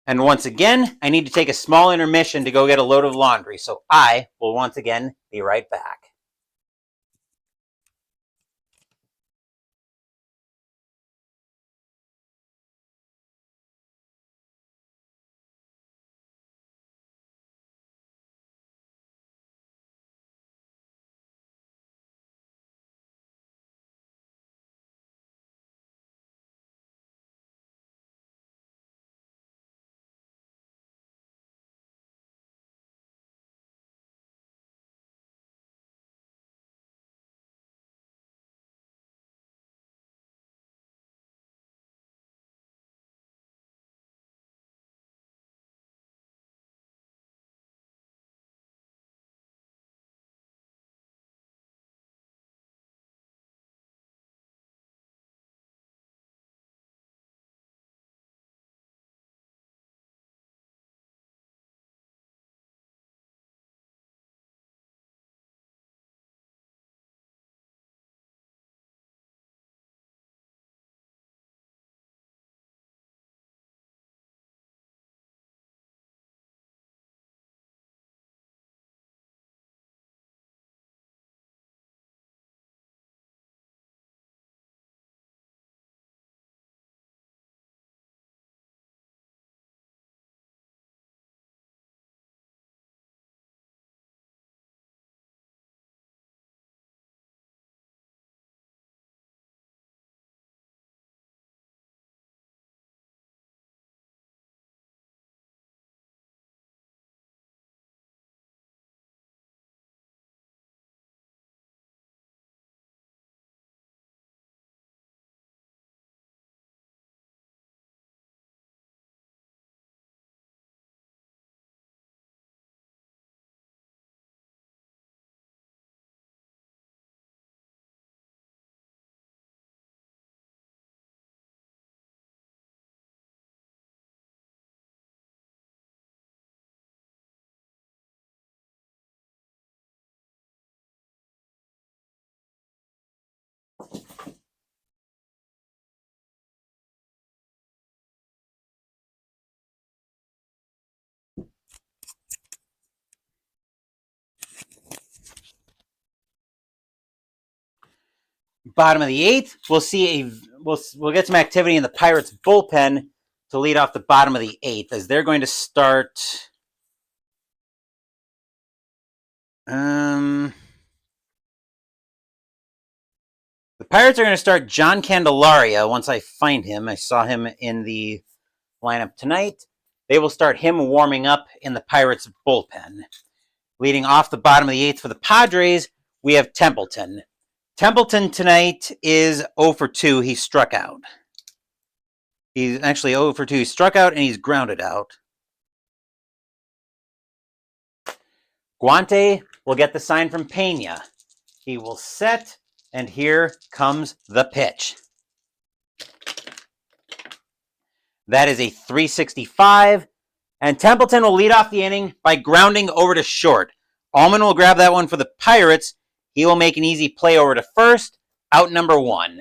And once again, I need to take a small intermission to go get a load of laundry, so I will once again be right back. Bottom of the 8th, we'll get some activity in the Pirates bullpen to lead off the bottom of the 8th as they're going to start. The Pirates are going to start John Candelaria once I find him. I saw him in the lineup tonight. They will start him warming up in the Pirates bullpen. Leading off the bottom of the 8th for the Padres, we have Templeton. Templeton tonight is 0 for 2. He struck out. He's actually 0 for 2. He struck out and he's grounded out. Guante will get the sign from Pena. He will set, and here comes the pitch. That is a 365, and Templeton will lead off the inning by grounding over to short. Allman will grab that one for the Pirates. He will make an easy play over to first, out number 1.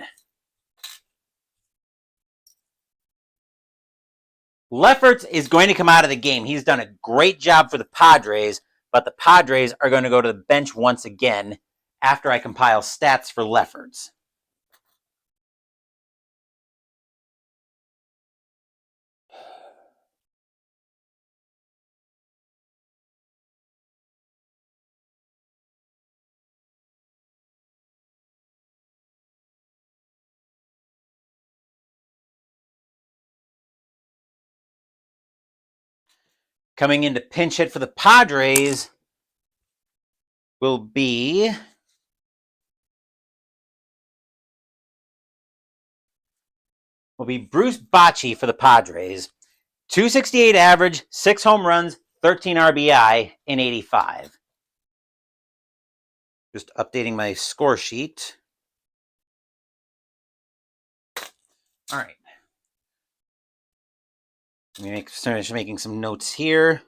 Lefferts is going to come out of the game. He's done a great job for the Padres, but the Padres are going to go to the bench once again after I compile stats for Lefferts. Coming in to pinch hit for the Padres will be Bruce Bochy for the Padres. 268 average, 6 home runs, 13 RBI in 85. Just updating my score sheet. All right. Let me finish making some notes here.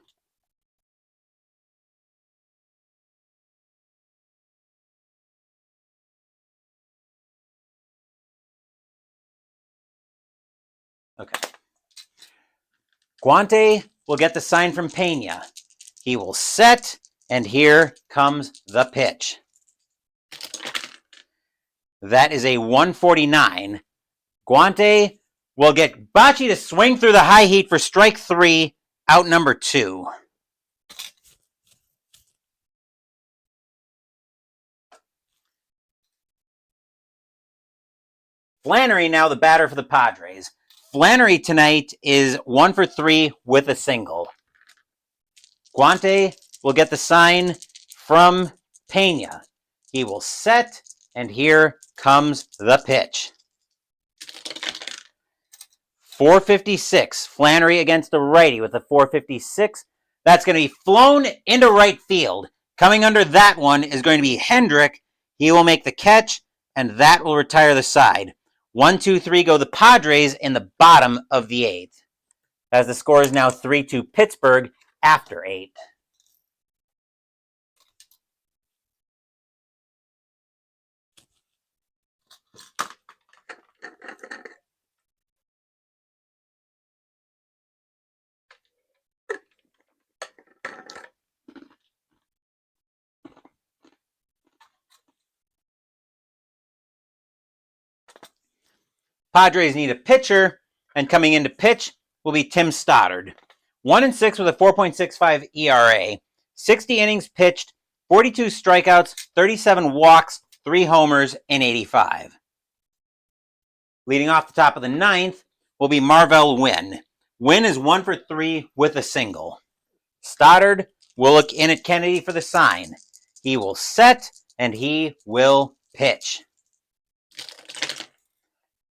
Okay. Guante will get the sign from Pena. He will set, and here comes the pitch. That is a 149. Guante will get Bochy to swing through the high heat for strike 3, out number 2. Flannery now the batter for the Padres. Flannery tonight is 1 for 3 with a single. Guante will get the sign from Pena. He will set, and here comes the pitch. 456. Flannery against the righty with a 456. That's going to be flown into right field. Coming under that one is going to be Hendrick. He will make the catch, and that will retire the side. 1, 2, 3 go the Padres in the bottom of the 8th. As the score is now 3-2 Pittsburgh after 8. Padres need a pitcher, and coming in to pitch will be Tim Stoddard. 1-6 with a 4.65 ERA. 60 innings pitched, 42 strikeouts, 37 walks, 3 homers in 85. Leading off the top of the 9th will be Marvell Wynn. Wynn is 1 for 3 with a single. Stoddard will look in at Kennedy for the sign. He will set, and he will pitch.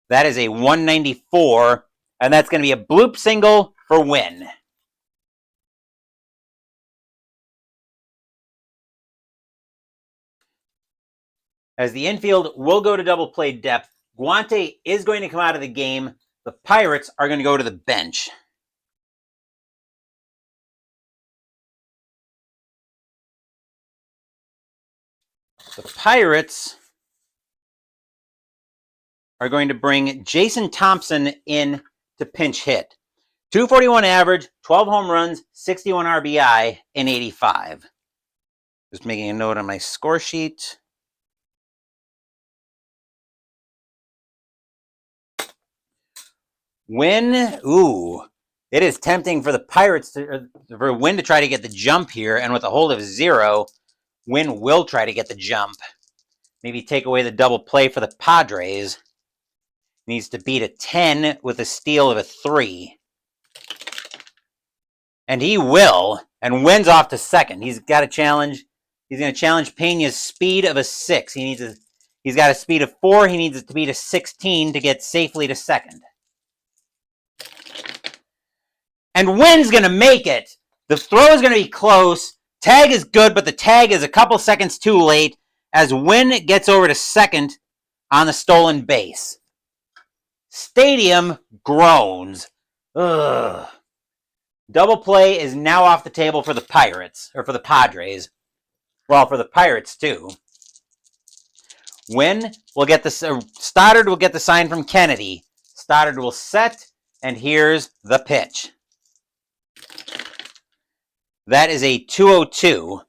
That is a 194, and that's going to be a bloop single for Wynn. As the infield will go to double play depth, Guante is going to come out of the game. The Pirates are going to go to the bench. The Pirates are going to bring Jason Thompson in to pinch hit. 241 average, 12 home runs, 61 RBI in 85. Just making a note on my score sheet. Wynn, it is tempting for the Pirates for Wynn to try to get the jump here, and with a hold of 0, Wynn will try to get the jump. Maybe take away the double play for the Padres. Needs to beat a 10 with a steal of a 3. And he will, and Wynn's off to second. He's got a challenge. He's going to challenge Pena's speed of a 6. He's got a speed of 4. He needs it to beat a 16 to get safely to second. And Wynn's going to make it. The throw is going to be close. Tag is good, but the tag is a couple seconds too late as Wynn gets over to second on the stolen base. Stadium groans. Ugh. Double play is now off the table for the Pirates, or for the Padres. Well, for the Pirates, too. Wynn will get Stoddard will get the sign from Kennedy. Stoddard will set, and here's the pitch. That is a 202.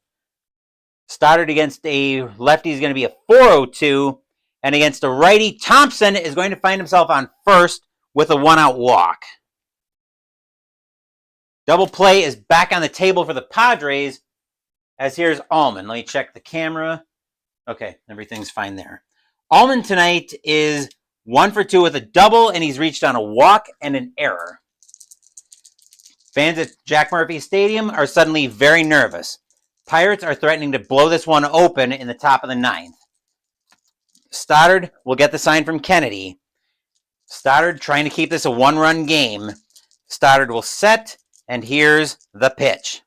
Stoddard against a lefty is going to be a 402. And against a righty, Thompson is going to find himself on first with a 1-out walk. Double play is back on the table for the Padres, as here's Allman. Let me check the camera. Okay, everything's fine there. Allman tonight is 1 for 2 with a double, and he's reached on a walk and an error. Fans at Jack Murphy Stadium are suddenly very nervous. Pirates are threatening to blow this one open in the top of the ninth. Stoddard will get the sign from Kennedy. Stoddard trying to keep this a one-run game. Stoddard will set, and here's the pitch.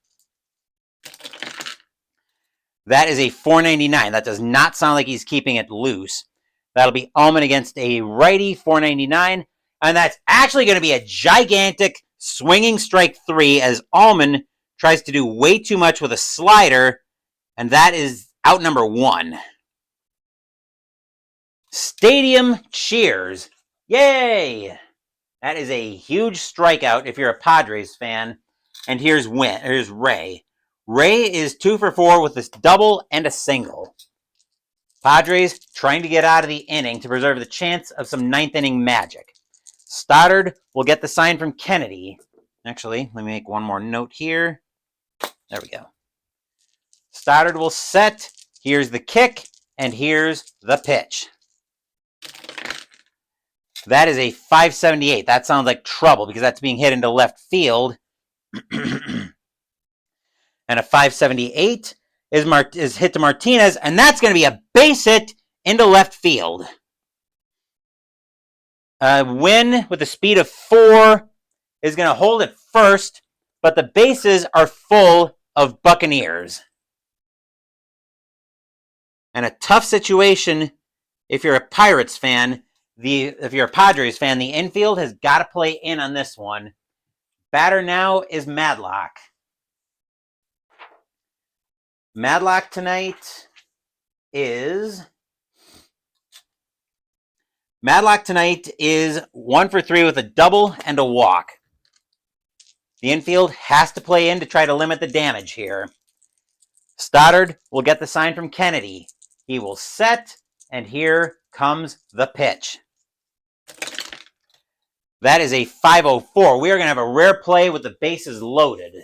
That is a .499. That does not sound like he's keeping it loose. That'll be Allman against a righty, .499. And that's actually going to be a gigantic swinging strike 3 as Allman tries to do way too much with a slider. And that is out number 1. Stadium cheers. Yay! That is a huge strikeout if you're a Padres fan. And here's Ray. Ray is 2 for 4 with this double and a single. Padres trying to get out of the inning to preserve the chance of some ninth inning magic. Stoddard will get the sign from Kennedy. Actually, let me make one more note here. There we go. Stoddard will set. Here's the kick, and here's the pitch. That is a .578. That sounds like trouble because that's being hit into left field. And a .578 is hit to Martinez, and that's going to be a base hit into left field. Win with a speed of 4 is going to hold it first, but the bases are full of Buccaneers. And a tough situation if you're a Pirates fan. If you're a Padres fan, the infield has got to play in on this one. Batter now is Madlock. Madlock tonight is 1 for 3 with a double and a walk. The infield has to play in to try to limit the damage here. Stoddard will get the sign from Kennedy. He will set, and here comes the pitch. That is a .504. We are going to have a rare play with the bases loaded.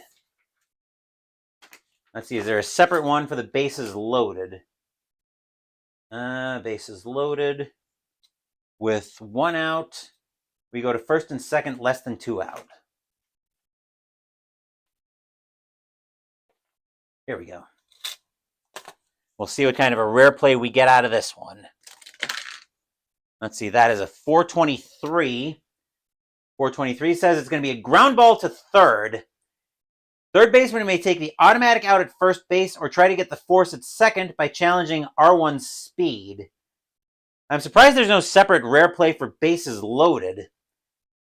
Let's see, is there a separate one for the bases loaded? Bases loaded. With 1 out, we go to first and second, less than 2 out. Here we go. We'll see what kind of a rare play we get out of this one. Let's see, that is a .423. .423 says it's going to be a ground ball to third. Third baseman may take the automatic out at first base or try to get the force at second by challenging R1's speed. I'm surprised there's no separate rare play for bases loaded.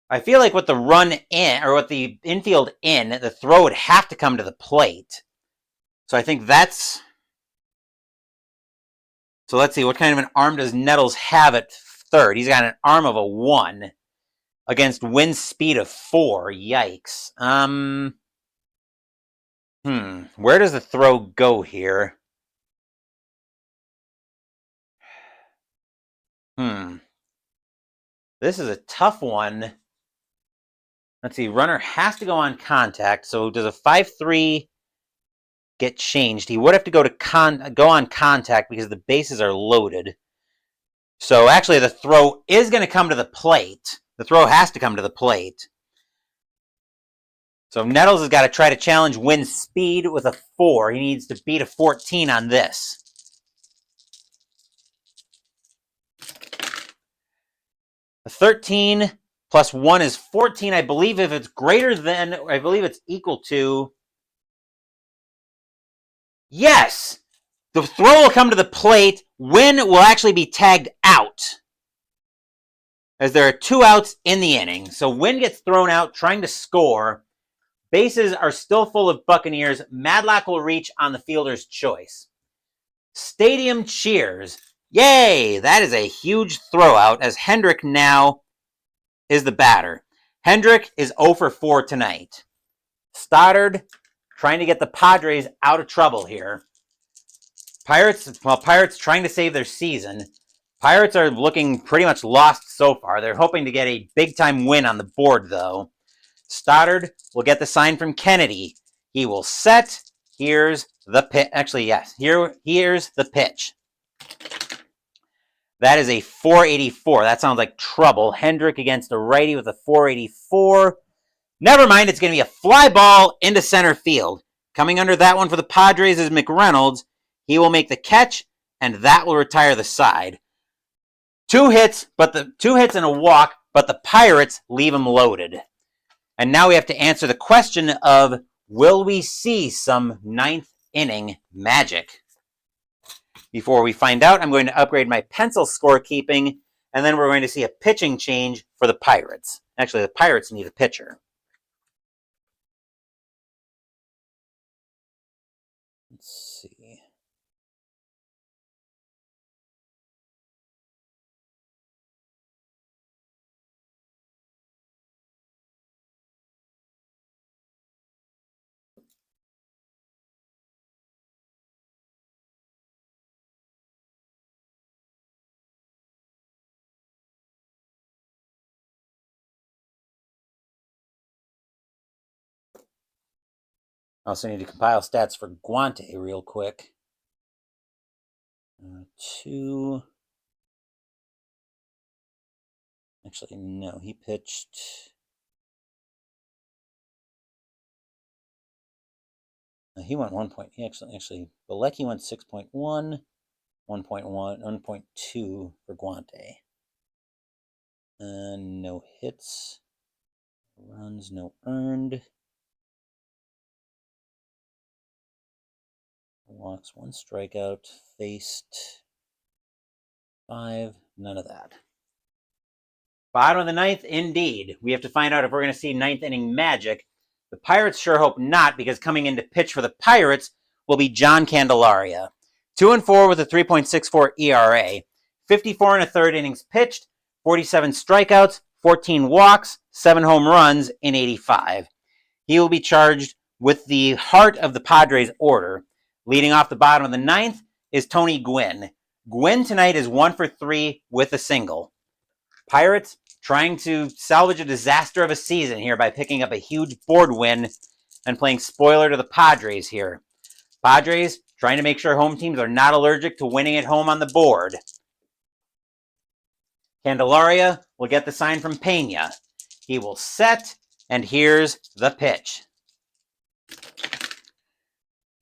I feel like with the run in, or with the infield in, the throw would have to come to the plate. So I think that's... So let's see, what kind of an arm does Nettles have at third? He's got an arm of a 1 against wind speed of 4. Yikes. Where does the throw go here? This is a tough one. Let's see, runner has to go on contact. So does a 5-3 get changed? He would have to go on contact because the bases are loaded. So actually the throw is going to come to the plate. The throw has to come to the plate. So Nettles has got to try to challenge wind speed with a 4. He needs to beat a 14 on this. A 13 plus 1 is 14. I believe if it's greater than, I believe it's equal to... Yes! The throw will come to the plate. Win will actually be tagged out, as there are 2 outs in the inning. So Win gets thrown out trying to score. Bases are still full of Buccaneers. Madlock will reach on the fielder's choice. Stadium cheers. Yay! That is a huge throwout, as Hendrick now is the batter. Hendrick is 0 for 4 tonight. Stoddard trying to get the Padres out of trouble here. Pirates trying to save their season. Pirates are looking pretty much lost so far. They're hoping to get a big-time win on the board, though. Stoddard will get the sign from Kennedy. He will set. Here's the pitch. Actually, yes. Here's the pitch. That is a .484. That sounds like trouble. Hendrick against a righty with a .484. Never mind, it's going to be a fly ball into center field. Coming under that one for the Padres is McReynolds. He will make the catch, and that will retire the side. 2 hits and a walk, but the Pirates leave him loaded. And now we have to answer the question of, will we see some 9th inning magic? Before we find out, I'm going to upgrade my pencil scorekeeping, and then we're going to see a pitching change for the Pirates. Actually, the Pirates need a pitcher. Let's see. I also need to compile stats for Guante real quick. 2. Actually, no, he pitched. He went 1 point. He actually, Bilecki went 6.1, 1.1, 1.2 for Guante. No hits, runs, no earned. Walks, 1 strikeout, faced 5, none of that. Bottom of the 9th, indeed. We have to find out if we're going to see 9th inning magic. The Pirates sure hope not, because coming in to pitch for the Pirates will be John Candelaria. 2-4 with a 3.64 ERA. 54 1/3 innings pitched, 47 strikeouts, 14 walks, 7 home runs in 85. He will be charged with the heart of the Padres order. Leading off the bottom of the 9th is Tony Gwynn. Gwynn tonight is 1 for 3 with a single. Pirates trying to salvage a disaster of a season here by picking up a huge board win and playing spoiler to the Padres here. Padres trying to make sure home teams are not allergic to winning at home on the board. Candelaria will get the sign from Pena. He will set, and here's the pitch.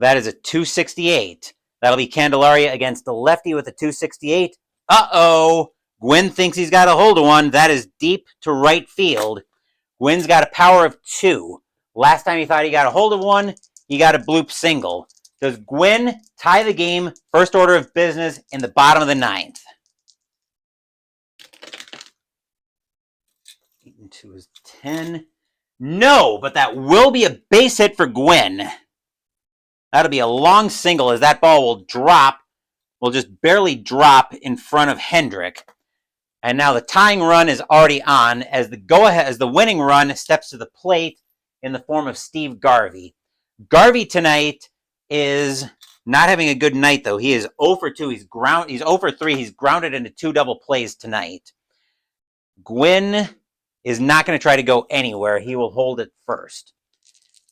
That is a 268. That'll be Candelaria against the lefty with a 268. Uh-oh! Gwynn thinks he's got a hold of one. That is deep to right field. Gwynn's got a power of 2. Last time he thought he got a hold of one, he got a bloop single. Does Gwynn tie the game, first order of business, in the bottom of the 9th? 8 and 2 is 10. No, but that will be a base hit for Gwynn. That'll be a long single as that ball will just barely drop in front of Hendrick. And now the tying run is already on as the winning run steps to the plate in the form of Steve Garvey. Garvey tonight is not having a good night, though. He is 0 for 2. He's 0 for 3. He's grounded into 2 double plays tonight. Gwynn is not going to try to go anywhere. He will hold it first.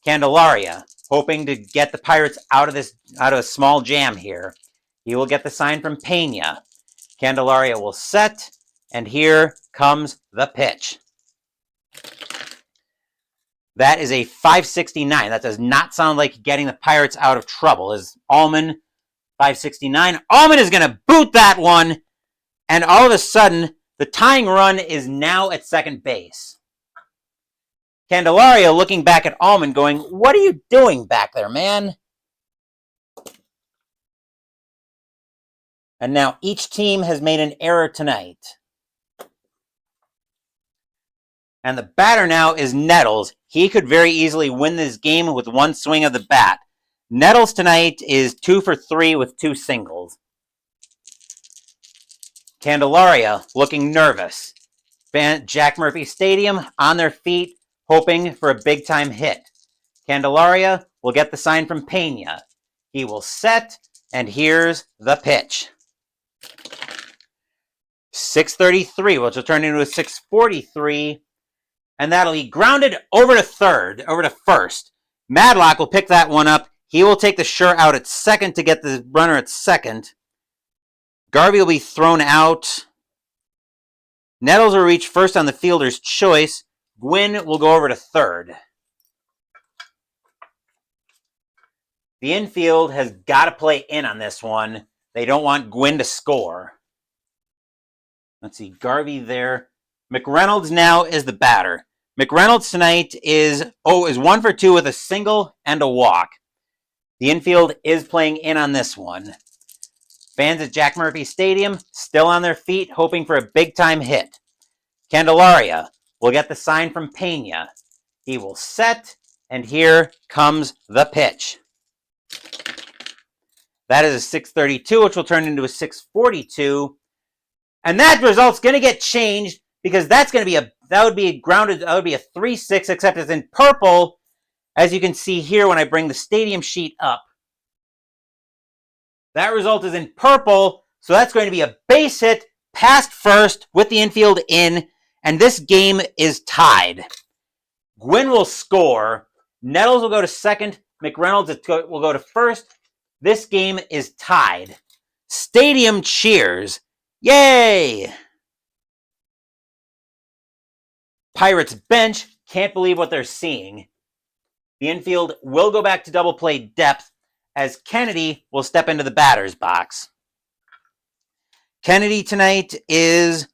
Candelaria, hoping to get the Pirates out of a small jam here. He will get the sign from Pena. Candelaria will set, and here comes the pitch. That is a 569. That does not sound like getting the Pirates out of trouble. Is Allman 569? Allman is going to boot that one, and all of a sudden, the tying run is now at second base. Candelaria looking back at Allman going, "What are you doing back there, man?" And now each team has made an error tonight. And the batter now is Nettles. He could very easily win this game with 1 swing of the bat. Nettles tonight is 2 for 3 with 2 singles. Candelaria looking nervous. Jack Murphy Stadium on their feet, hoping for a big-time hit. Candelaria will get the sign from Pena. He will set, and here's the pitch. 633, which will turn into a 643, and that'll be grounded over to first. Madlock will pick that one up. He will take the sure out at second to get the runner at second. Garvey will be thrown out. Nettles will reach first on the fielder's choice. Gwynn will go over to third. The infield has got to play in on this one. They don't want Gwynn to score. Let's see, Garvey there. McReynolds now is the batter. McReynolds tonight is 1 for 2 with a single and a walk. The infield is playing in on this one. Fans at Jack Murphy Stadium still on their feet, hoping for a big-time hit. Candelaria will get the sign from Pena. He will set, and here comes the pitch. That is a 632, which will turn into a 642. And that result's going to get changed because that would be a 3-6, except it's in purple, as you can see here when I bring the stadium sheet up. That result is in purple, so that's going to be a base hit past first with the infield in, and this game is tied. Gwynn will score. Nettles will go to second. McReynolds will go to first. This game is tied. Stadium cheers. Yay! Pirates bench can't believe what they're seeing. The infield will go back to double play depth as Kennedy will step into the batter's box. Kennedy tonight is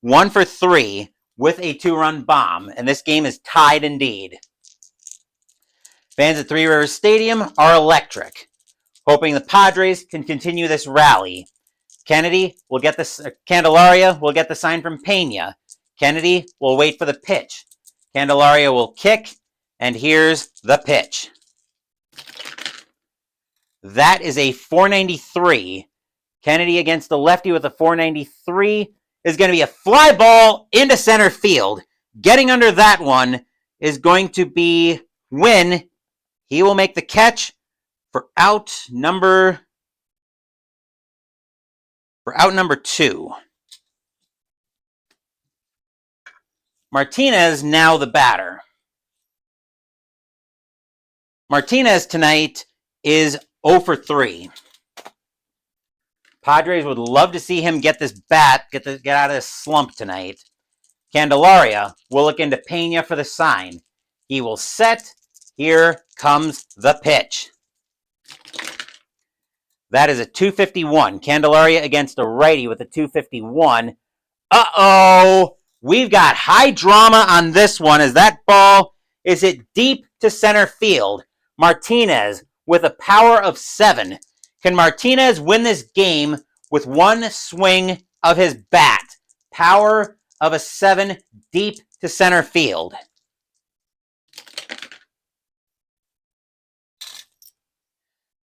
1 for 3 with a 2-run bomb, and this game is tied indeed. Fans at Three Rivers Stadium are electric, hoping the Padres can continue this rally. Candelaria will get the sign from Pena. Kennedy will wait for the pitch. Candelaria will kick, and here's the pitch. That is a 493. Kennedy against the lefty with a 493 is going to be a fly ball into center field. Getting under that one is going to be Wynn. He will make the catch for out number 2. Martinez now the batter. Martinez tonight is 0 for 3. Padres would love to see him get this bat, get out of this slump tonight. Candelaria will look into Pena for the sign. He will set. Here comes the pitch. That is a 251. Candelaria against a righty with a 251. Uh-oh! We've got high drama on this one as that ball is hit deep to center field. Martinez with a power of 7. Can Martinez win this game with one swing of his bat? Power of a 7 deep to center field.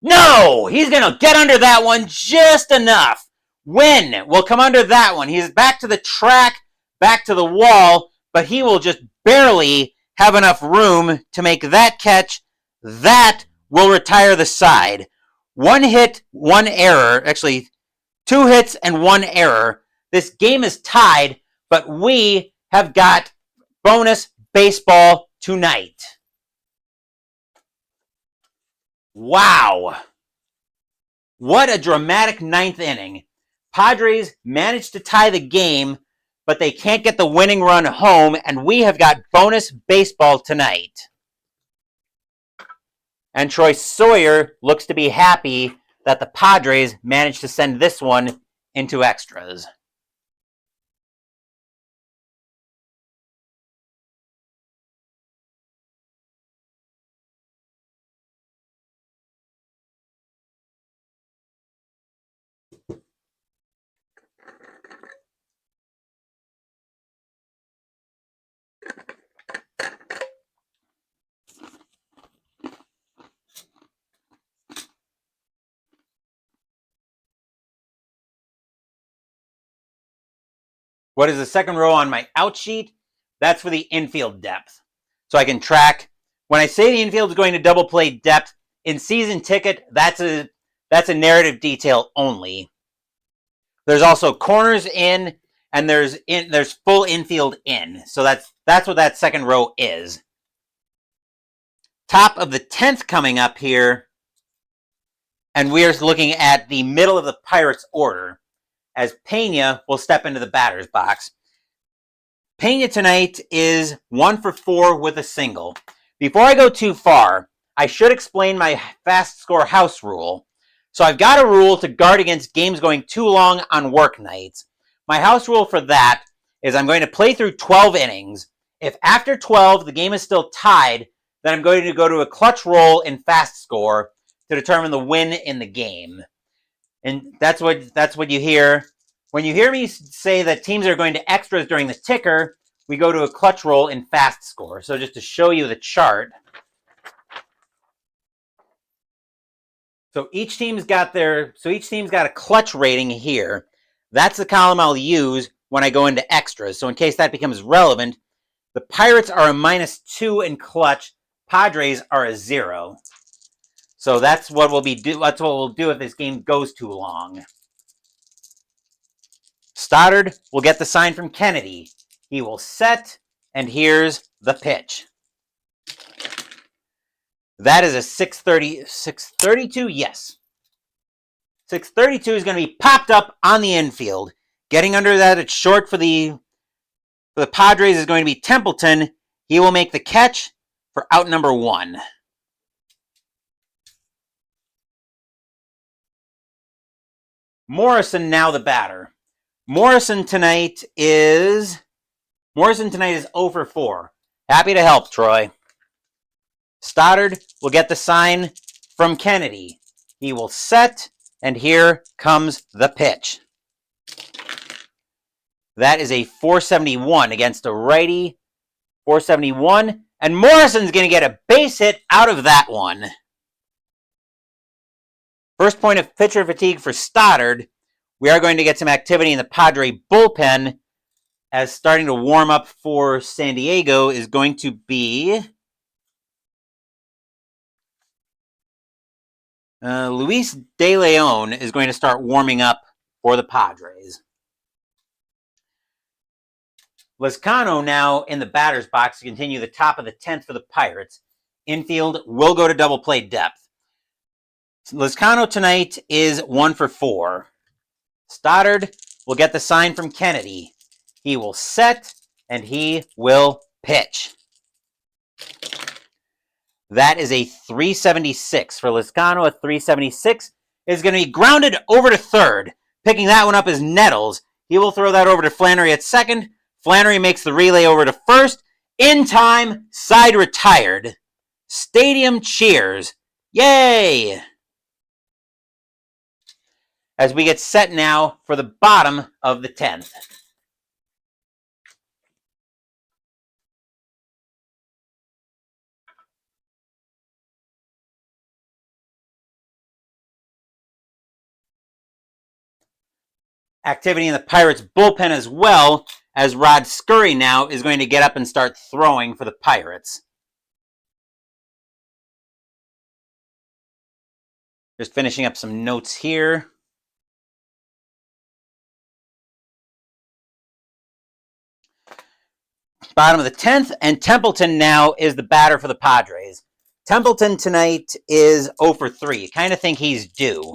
No! He's going to get under that one just enough. Wynn will come under that one. He's back to the track, back to the wall, but he will just barely have enough room to make that catch. That will retire the side. 1 hit, 1 error. Actually, 2 hits and 1 error. This game is tied, but we have got bonus baseball tonight. Wow. What a dramatic 9th inning. Padres managed to tie the game, but they can't get the winning run home, and we have got bonus baseball tonight. And Troy Sawyer looks to be happy that the Padres managed to send this one into extras. What is the second row on my out sheet? That's for the infield depth. So I can track. When I say the infield is going to double play depth, in season ticket, that's a narrative detail only. There's also corners in, and there's full infield in. So that's what that second row is. Top of the 10th coming up here, and we are looking at the middle of the Pirates order, as Pena will step into the batter's box. Pena tonight is 1 for 4 with a single. Before I go too far, I should explain my fast score house rule. So I've got a rule to guard against games going too long on work nights. My house rule for that is I'm going to play through 12 innings. If after 12 the game is still tied, then I'm going to go to a clutch roll in fast score to determine the win in the game. And that's what you hear. When you hear me say that teams are going to extras during the ticker, we go to a clutch roll in fast score. So just to show you the chart. So each team's got a clutch rating here. That's the column I'll use when I go into extras. So in case that becomes relevant, the Pirates are a -2 in clutch. Padres are a 0. So that's what we'll do if this game goes too long. Stoddard will get the sign from Kennedy. He will set, and here's the pitch. That is a 632, yes. 632 is going to be popped up on the infield. Getting under that, it's short for the Padres is going to be Templeton. He will make the catch for out number 1. Morrison now the batter. Morrison tonight is 0 for 4. Happy to help, Troy. Stoddard will get the sign from Kennedy. He will set, and here comes the pitch. That is a 471 against a righty. 471, and Morrison's going to get a base hit out of that one. First point of pitcher fatigue for Stoddard. We are going to get some activity in the Padre bullpen, as starting to warm up for San Diego is going to be Luis De Leon is going to start warming up for the Padres. Lezcano now in the batter's box to continue the top of the 10th for the Pirates. Infield will go to double play depth. Lezcano tonight is 1 for 4. Stoddard will get the sign from Kennedy. He will set, and he will pitch. That is a 376 for Lezcano. A 376 is going to be grounded over to third. Picking that one up is Nettles. He will throw that over to Flannery at second. Flannery makes the relay over to first. In time, side retired. Stadium cheers. Yay! As we get set now for the bottom of the 10th. Activity in the Pirates bullpen as well, as Rod Scurry now is going to get up and start throwing for the Pirates. Just finishing up some notes here. Bottom of the 10th, and Templeton now is the batter for the Padres. Templeton tonight is 0 for 3. Kind of think he's due.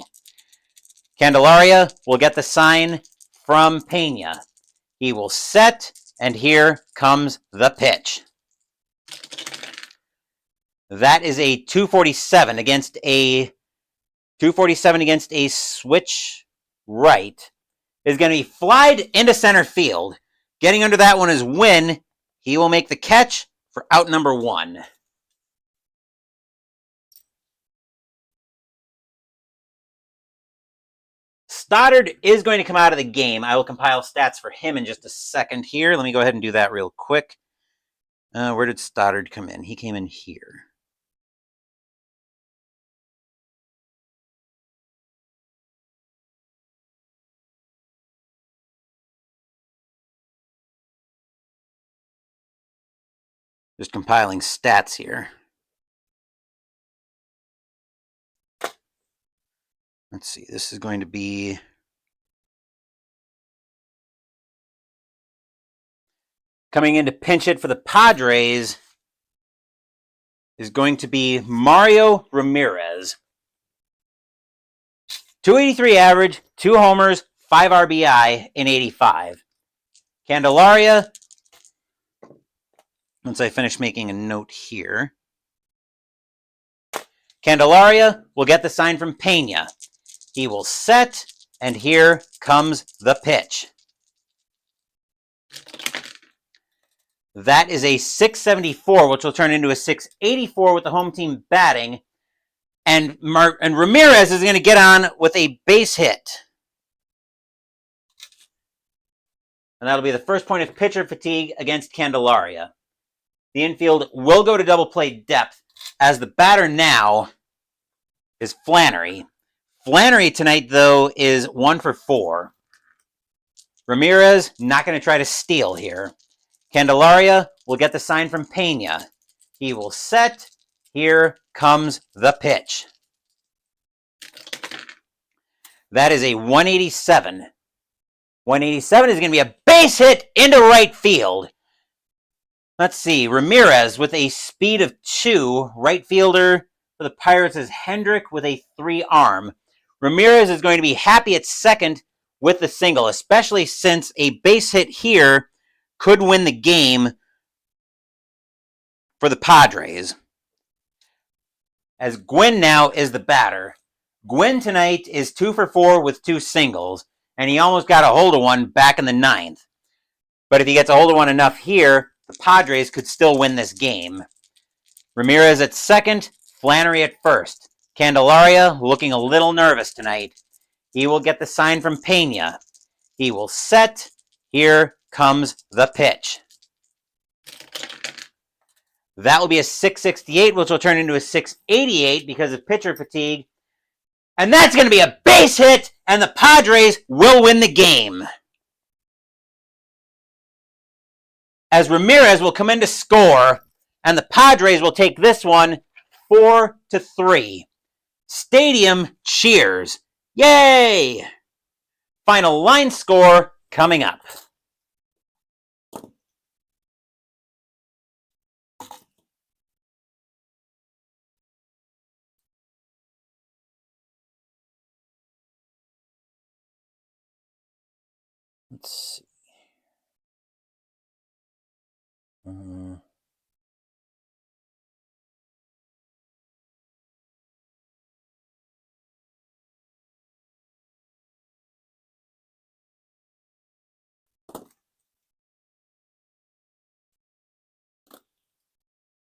Candelaria will get the sign from Pena. He will set, and here comes the pitch. That is a 247 against a switch right. Is going to be flied into center field. Getting under that one is Wynn. He will make the catch for out number 1. Stoddard is going to come out of the game. I will compile stats for him in just a second here. Let me go ahead and do that real quick. Where did Stoddard come in? He came in here. Just compiling stats here. Let's see, this is going to be coming in to pinch hit for the Padres is going to be Mario Ramirez. 283 average, 2 homers, 5 RBI in 85. Candelaria once I finish making a note here. Candelaria will get the sign from Pena. He will set, and here comes the pitch. That is a 674, which will turn into a 684 with the home team batting. And Ramirez is going to get on with a base hit. And that'll be the first point of pitcher fatigue against Candelaria. The infield will go to double play depth, as the batter now is Flannery. Flannery tonight, though, is 1 for 4. Ramirez not going to try to steal here. Candelaria will get the sign from Pena. He will set. Here comes the pitch. That is a 187. 187 is going to be a base hit into right field. Let's see. Ramirez with a speed of 2. Right fielder for the Pirates is Hendrick with a 3 arm. Ramirez is going to be happy at second with the single, especially since a base hit here could win the game for the Padres. As Gwynn now is the batter. Gwynn tonight is 2 for 4 with 2 singles, and he almost got a hold of one back in the 9th. But if he gets a hold of one enough here, the Padres could still win this game. Ramirez at second, Flannery at first. Candelaria looking a little nervous tonight. He will get the sign from Pena. He will set. Here comes the pitch. That will be a 668, which will turn into a 688 because of pitcher fatigue. And that's going to be a base hit, and the Padres will win the game. As Ramirez will come in to score, and the Padres will take this one 4-3. Stadium cheers. Yay! Final line score coming up. Let's see.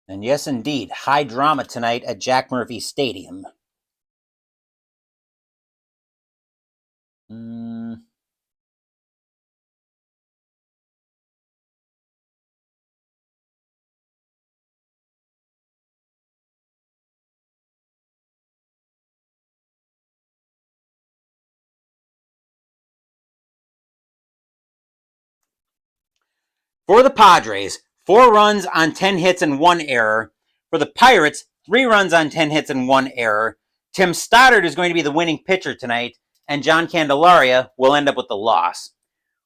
And yes, indeed, high drama tonight at Jack Murphy Stadium. For the Padres, 4 runs on 10 hits and 1 error. For the Pirates, 3 runs on 10 hits and 1 error. Tim Stoddard is going to be the winning pitcher tonight, and John Candelaria will end up with the loss.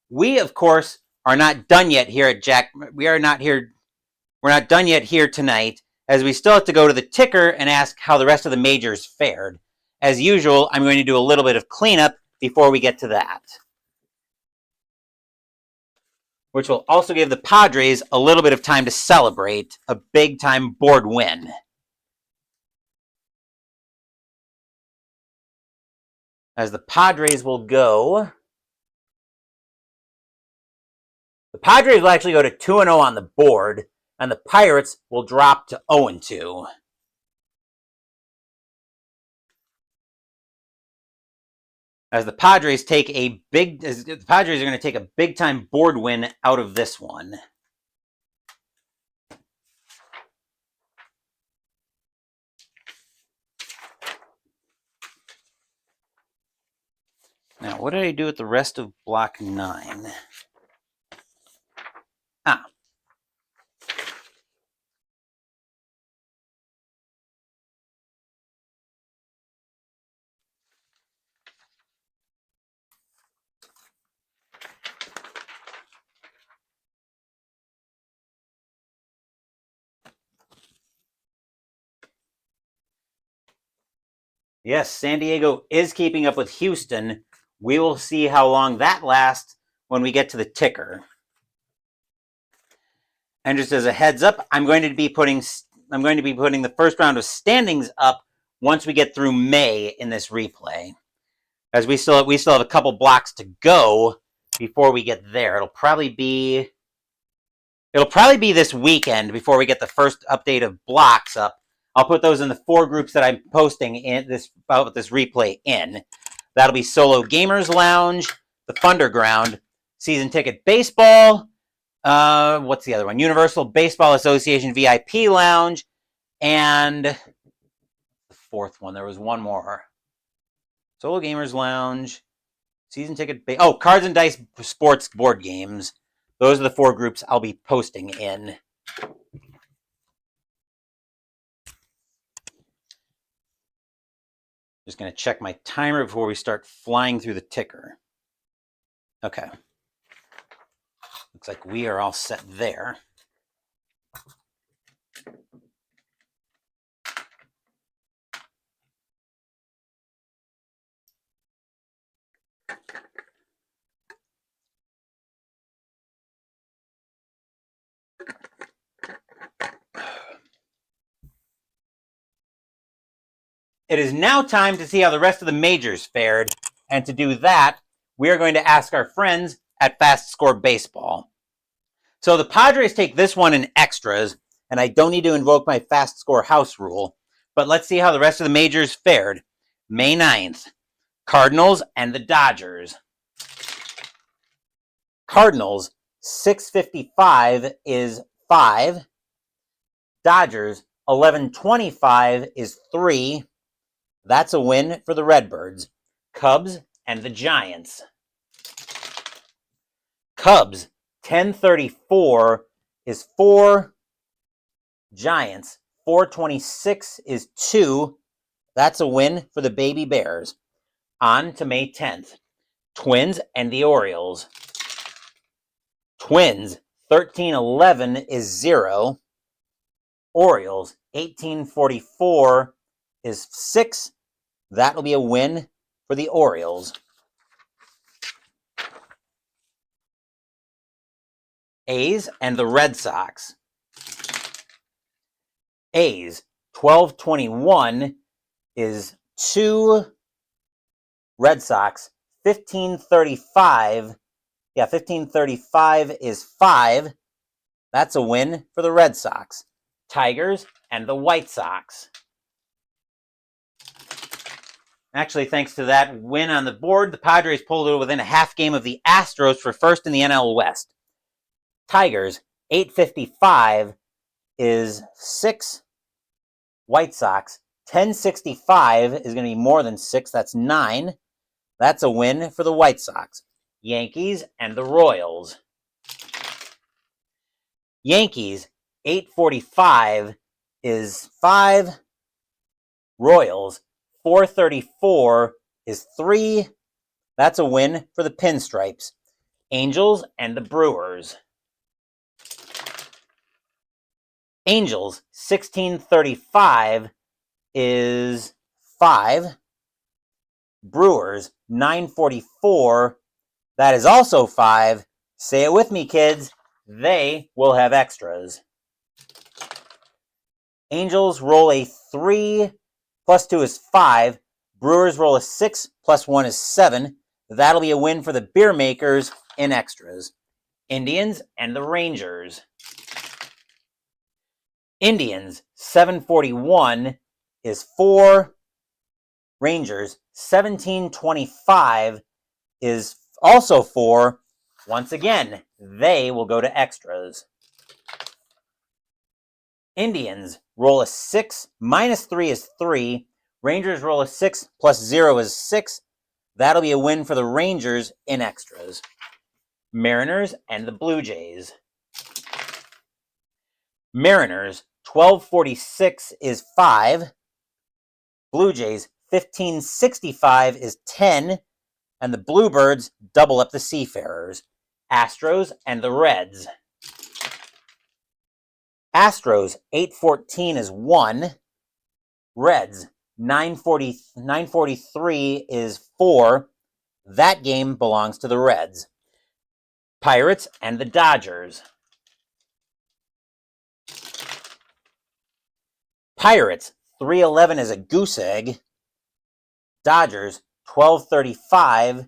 We, of course, are not done yet here at Jack. We're not done yet here tonight, as we still have to go to the ticker and ask how the rest of the majors fared. As usual, I'm going to do a little bit of cleanup before we get to that, which will also give the Padres a little bit of time to celebrate a big-time board win. As the Padres will go... The Padres will actually go to 2-0 on the board, and the Pirates will drop to 0-2. As the Padres are going to take a big-time board win out of this one. Now, what did I do with the rest of Block 9? Yes, San Diego is keeping up with Houston. We will see how long that lasts when we get to the ticker. And just as a heads up, I'm going to be putting the first round of standings up once we get through May in this replay, as we still have a couple blocks to go before we get there. It'll probably be this weekend before we get the first update of blocks up. I'll put those in the 4 groups that I'm posting in this replay in. That'll be Solo Gamers Lounge, the Thunderground, Season Ticket Baseball. What's the other one? Universal Baseball Association VIP Lounge, and the 4th one. There was one more. Solo Gamers Lounge, Season Ticket. Cards and Dice Sports Board Games. Those are the 4 groups I'll be posting in. Just going to check my timer before we start flying through the ticker. Okay. Looks like we are all set there. It is now time to see how the rest of the majors fared, and to do that, we are going to ask our friends at Fast Score Baseball. So the Padres take this one in extras, and I don't need to invoke my Fast Score house rule, but let's see how the rest of the majors fared. May 9th, Cardinals and the Dodgers. Cardinals, 655 is 5. Dodgers, 1125 is 3. That's a win for the Redbirds. Cubs and the Giants. Cubs, 1034 is 4. Giants, 426 is 2. That's a win for the Baby Bears. On to May 10th. Twins and the Orioles. Twins, 1311 is 0. Orioles, 1844 is 6. That'll be a win for the Orioles. A's and the Red Sox. A's, 1221 is 2. Red Sox, 1535. 1535 is 5. That's a win for the Red Sox. Tigers and the White Sox. Actually, thanks to that win on the board, the Padres pulled it within a half game of the Astros for first in the NL West. Tigers, 855 is 6. White Sox, 1065 is going to be more than 6. That's 9. That's a win for the White Sox. Yankees and the Royals. Yankees, 845 is 5. Royals, 434 is 3. That's a win for the Pinstripes. Angels and the Brewers. Angels, 1635 is 5. Brewers, 944. That is also 5. Say it with me, kids. They will have extras. Angels roll a 3 plus 2 is 5. Brewers roll a 6 plus 1 is 7. That'll be a win for the beer makers in extras. Indians and the Rangers. Indians, 741 is 4. Rangers, 1725 is also 4. Once again, they will go to extras. Indians roll a 6, minus 3 is 3. Rangers roll a 6, plus 0 is 6. That'll be a win for the Rangers in extras. Mariners and the Blue Jays. Mariners, 1246 is 5. Blue Jays, 1565 is 10. And the Bluebirds double up the Seafarers. Astros and the Reds. Astros, 814 is 1. Reds, 943 is 4. That game belongs to the Reds. Pirates and the Dodgers. Pirates, 311 is a goose egg. Dodgers, 1235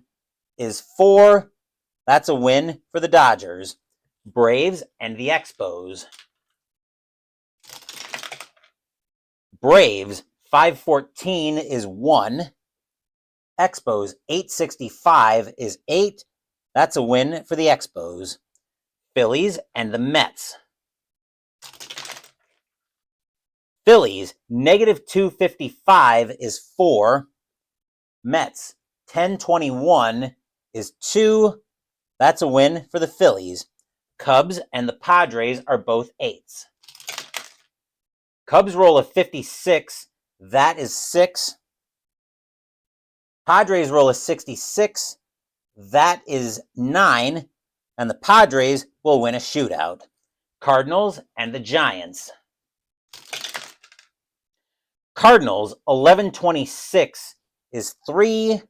is 4. That's a win for the Dodgers. Braves and the Expos. Braves, 514 is 1. Expos, 865 is 8. That's a win for the Expos. Phillies and the Mets. Phillies, negative 255 is 4. Mets, 1021 is 2. That's a win for the Phillies. Cubs and the Padres are both 8s. Cubs roll a 56. That is 6. Padres roll a 66. That is 9. And the Padres will win a shootout. Cardinals and the Giants. Cardinals, 1126 is 3.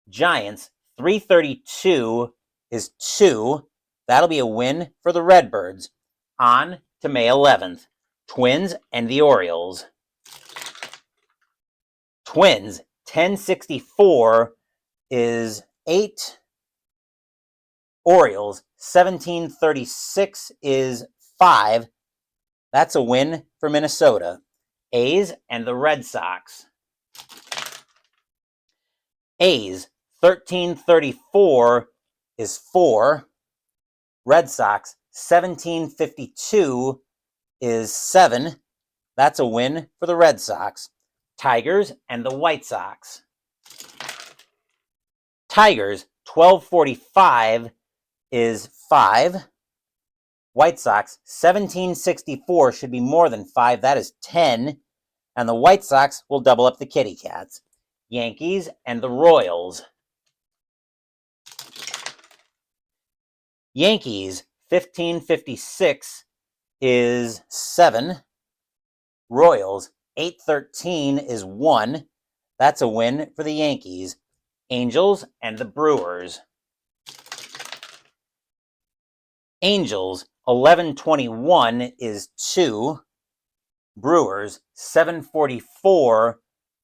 Giants, 332 is 2. That'll be a win for the Redbirds. On to May 11th. Twins and the Orioles. Twins, 1064 is 8. Orioles, 1736 is 5. That's a win for Minnesota. A's and the Red Sox. A's, 1334 is 4. Red Sox, 1752 is 7. That's a win for the Red Sox. Tigers and the White Sox. Tigers, 1245 is 5. White Sox, 1764 should be more than 5. That is 10. And the White Sox will double up the Kitty Cats. Yankees and the Royals. Yankees, 1556 is 7. Royals, 813 is 1. That's a win for the Yankees. Angels and the Brewers. Angels, 1121 is 2. Brewers, 744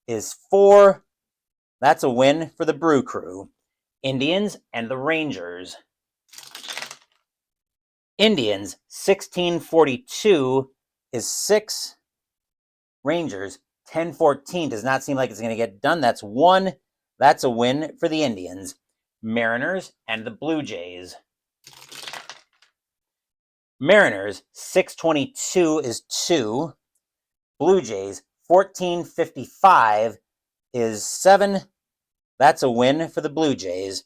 is 4. That's a win for the Brew Crew. Indians and the Rangers. Indians, 1642 is 6. Rangers, 1014 does not seem like it's going to get done. That's 1. That's a win for the Indians. Mariners and the Blue Jays. Mariners, 622 is 2. Blue Jays, 1455 is 7. That's a win for the Blue Jays.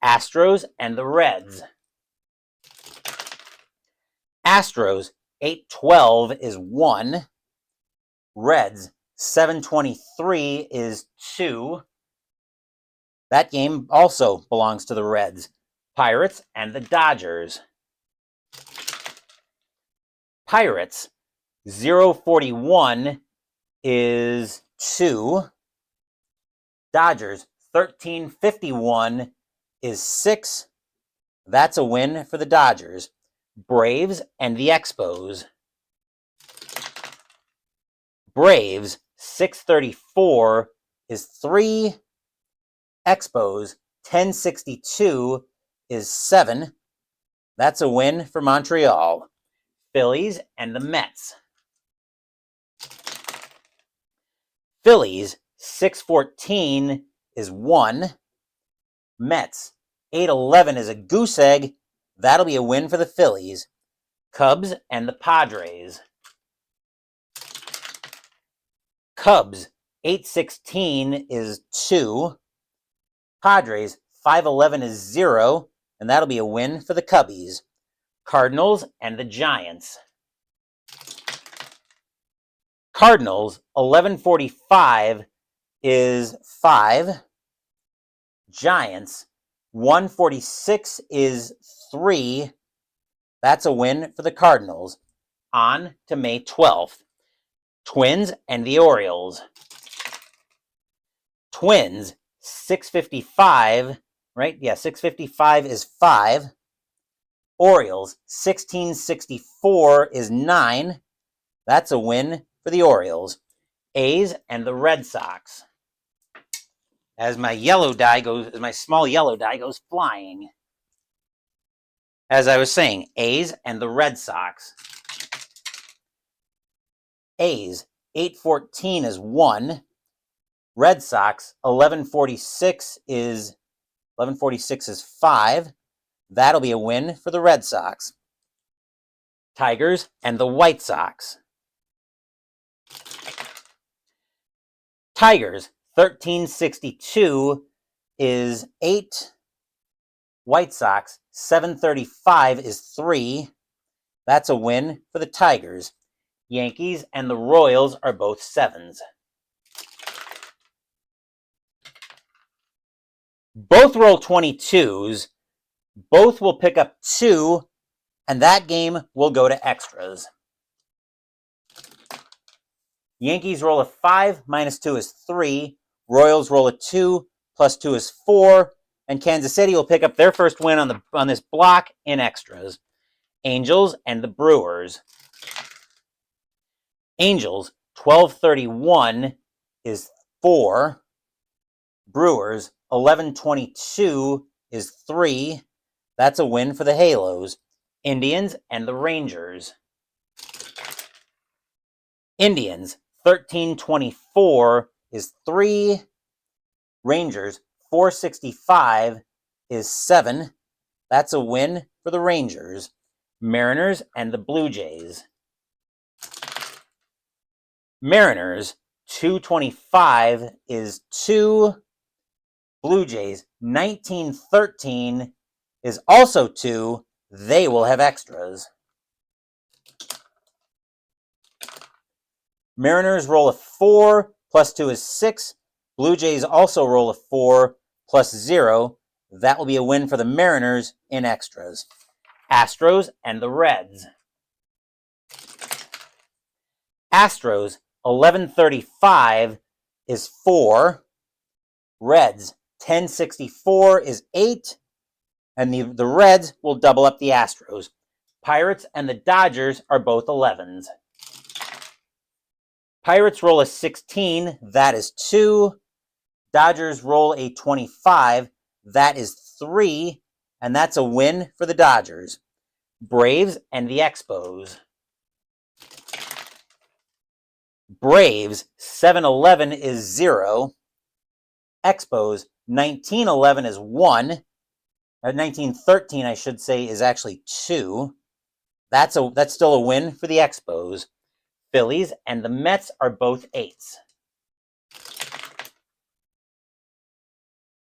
Astros and the Reds. Astros, 812 is 1. Reds, 723 is 2. That game also belongs to the Reds. Pirates and the Dodgers. Pirates, 041 is 2. Dodgers, 1351 is 6. That's a win for the Dodgers. Braves and the Expos. Braves, 634 is 3. Expos, 1062 is 7. That's a win for Montreal. Phillies and the Mets. Phillies, 614 is 1. Mets, 811 is a goose egg. That'll be a win for the Phillies. Cubs and the Padres. Cubs, 816 is 2. Padres, 511 is 0. And that'll be a win for the Cubbies. Cardinals and the Giants. Cardinals, 1145 is 5. Giants, 146 is 3. That's a win for the Cardinals. On to May 12th. Twins and the Orioles. Twins, 655, right? Yeah, 655 is 5. Orioles, 1664 is 9. That's a win for the Orioles. A's and the Red Sox. As my small yellow die goes flying. As I was saying, A's and the Red Sox. A's, 814 is 1. Red Sox, 1146 is 5. That'll be a win for the Red Sox. Tigers and the White Sox. Tigers, 1362 is 8. White Sox, 735 is 3. That's a win for the Tigers. Yankees and the Royals are both 7s. Both roll 22s. Both will pick up 2, and that game will go to extras. Yankees roll a 5, minus 2 is 3. Royals roll a 2, plus 2 is 4. And Kansas City will pick up their first win on this block in extras. Angels and the Brewers. Angels, 1231 is 4. Brewers, 1122 is 3. That's a win for the Halos. Indians and the Rangers. Indians, 1324 is 3. Rangers, 465 is 7. That's a win for the Rangers. Mariners and the Blue Jays. Mariners, 225 is 2. Blue Jays, 1913 is also 2. They will have extras. Mariners roll a 4, plus 2 is 6. Blue Jays also roll a 4, plus 0. That will be a win for the Mariners in extras. Astros and the Reds. Astros, 1135 is 4. Reds, 1064 is 8. And the Reds will double up the Astros. Pirates and the Dodgers are both 11s. Pirates roll a 16, that is 2. Dodgers roll a 25, that is 3. And that's a win for the Dodgers. Braves and the Expos. Braves, 711 is 0. Expos, 1911 is 1. 1913, I should say, is actually 2. That's still a win for the Expos. Phillies and the Mets are both 8s.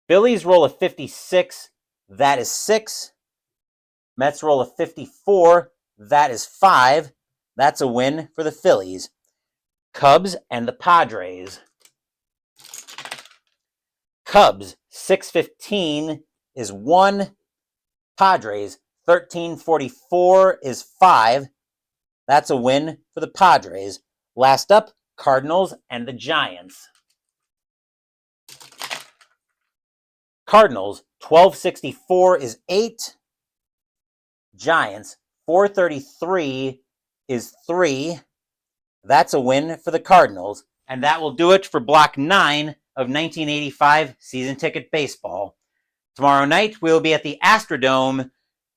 Phillies roll a 56, that is 6. Mets roll a 54, that is 5. That's a win for the Phillies. Cubs and the Padres. Cubs, 615 is 1. Padres, 1344 is 5. That's a win for the Padres. Last up, Cardinals and the Giants. Cardinals, 1264 is 8. Giants, 433 is 3. That's a win for the Cardinals. And that will do it for Block 9 of 1985 Season Ticket Baseball. Tomorrow night, we'll be at the Astrodome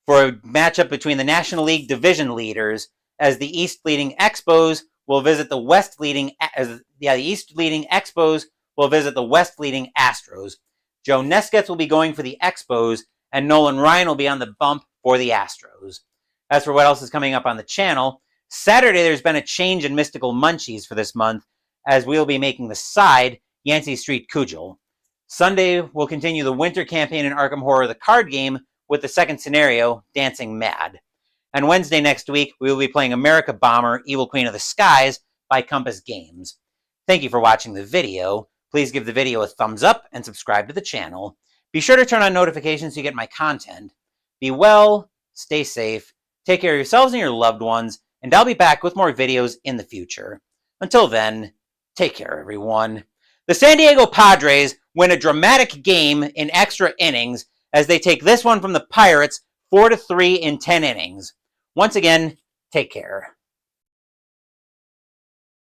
for a matchup between the National League division leaders, as the East leading Expos will visit the West leading Expos will visit the West leading Astros. Joe Neskets will be going for the Expos, and Nolan Ryan will be on the bump for the Astros. As for what else is coming up on the channel, Saturday there's been a change in Mystical Munchies for this month, as we'll be making the side Yancey Street Kujal. Sunday, we'll continue the winter campaign in Arkham Horror, the card game, with the second scenario, Dancing Mad. And Wednesday next week, we will be playing America Bomber, Evil Queen of the Skies by Compass Games. Thank you for watching the video. Please give the video a thumbs up and subscribe to the channel. Be sure to turn on notifications so you get my content. Be well, stay safe, take care of yourselves and your loved ones, and I'll be back with more videos in the future. Until then, take care, everyone. The San Diego Padres win a dramatic game in extra innings as they take this one from the Pirates 4-3 in 10 innings. Once again, take care.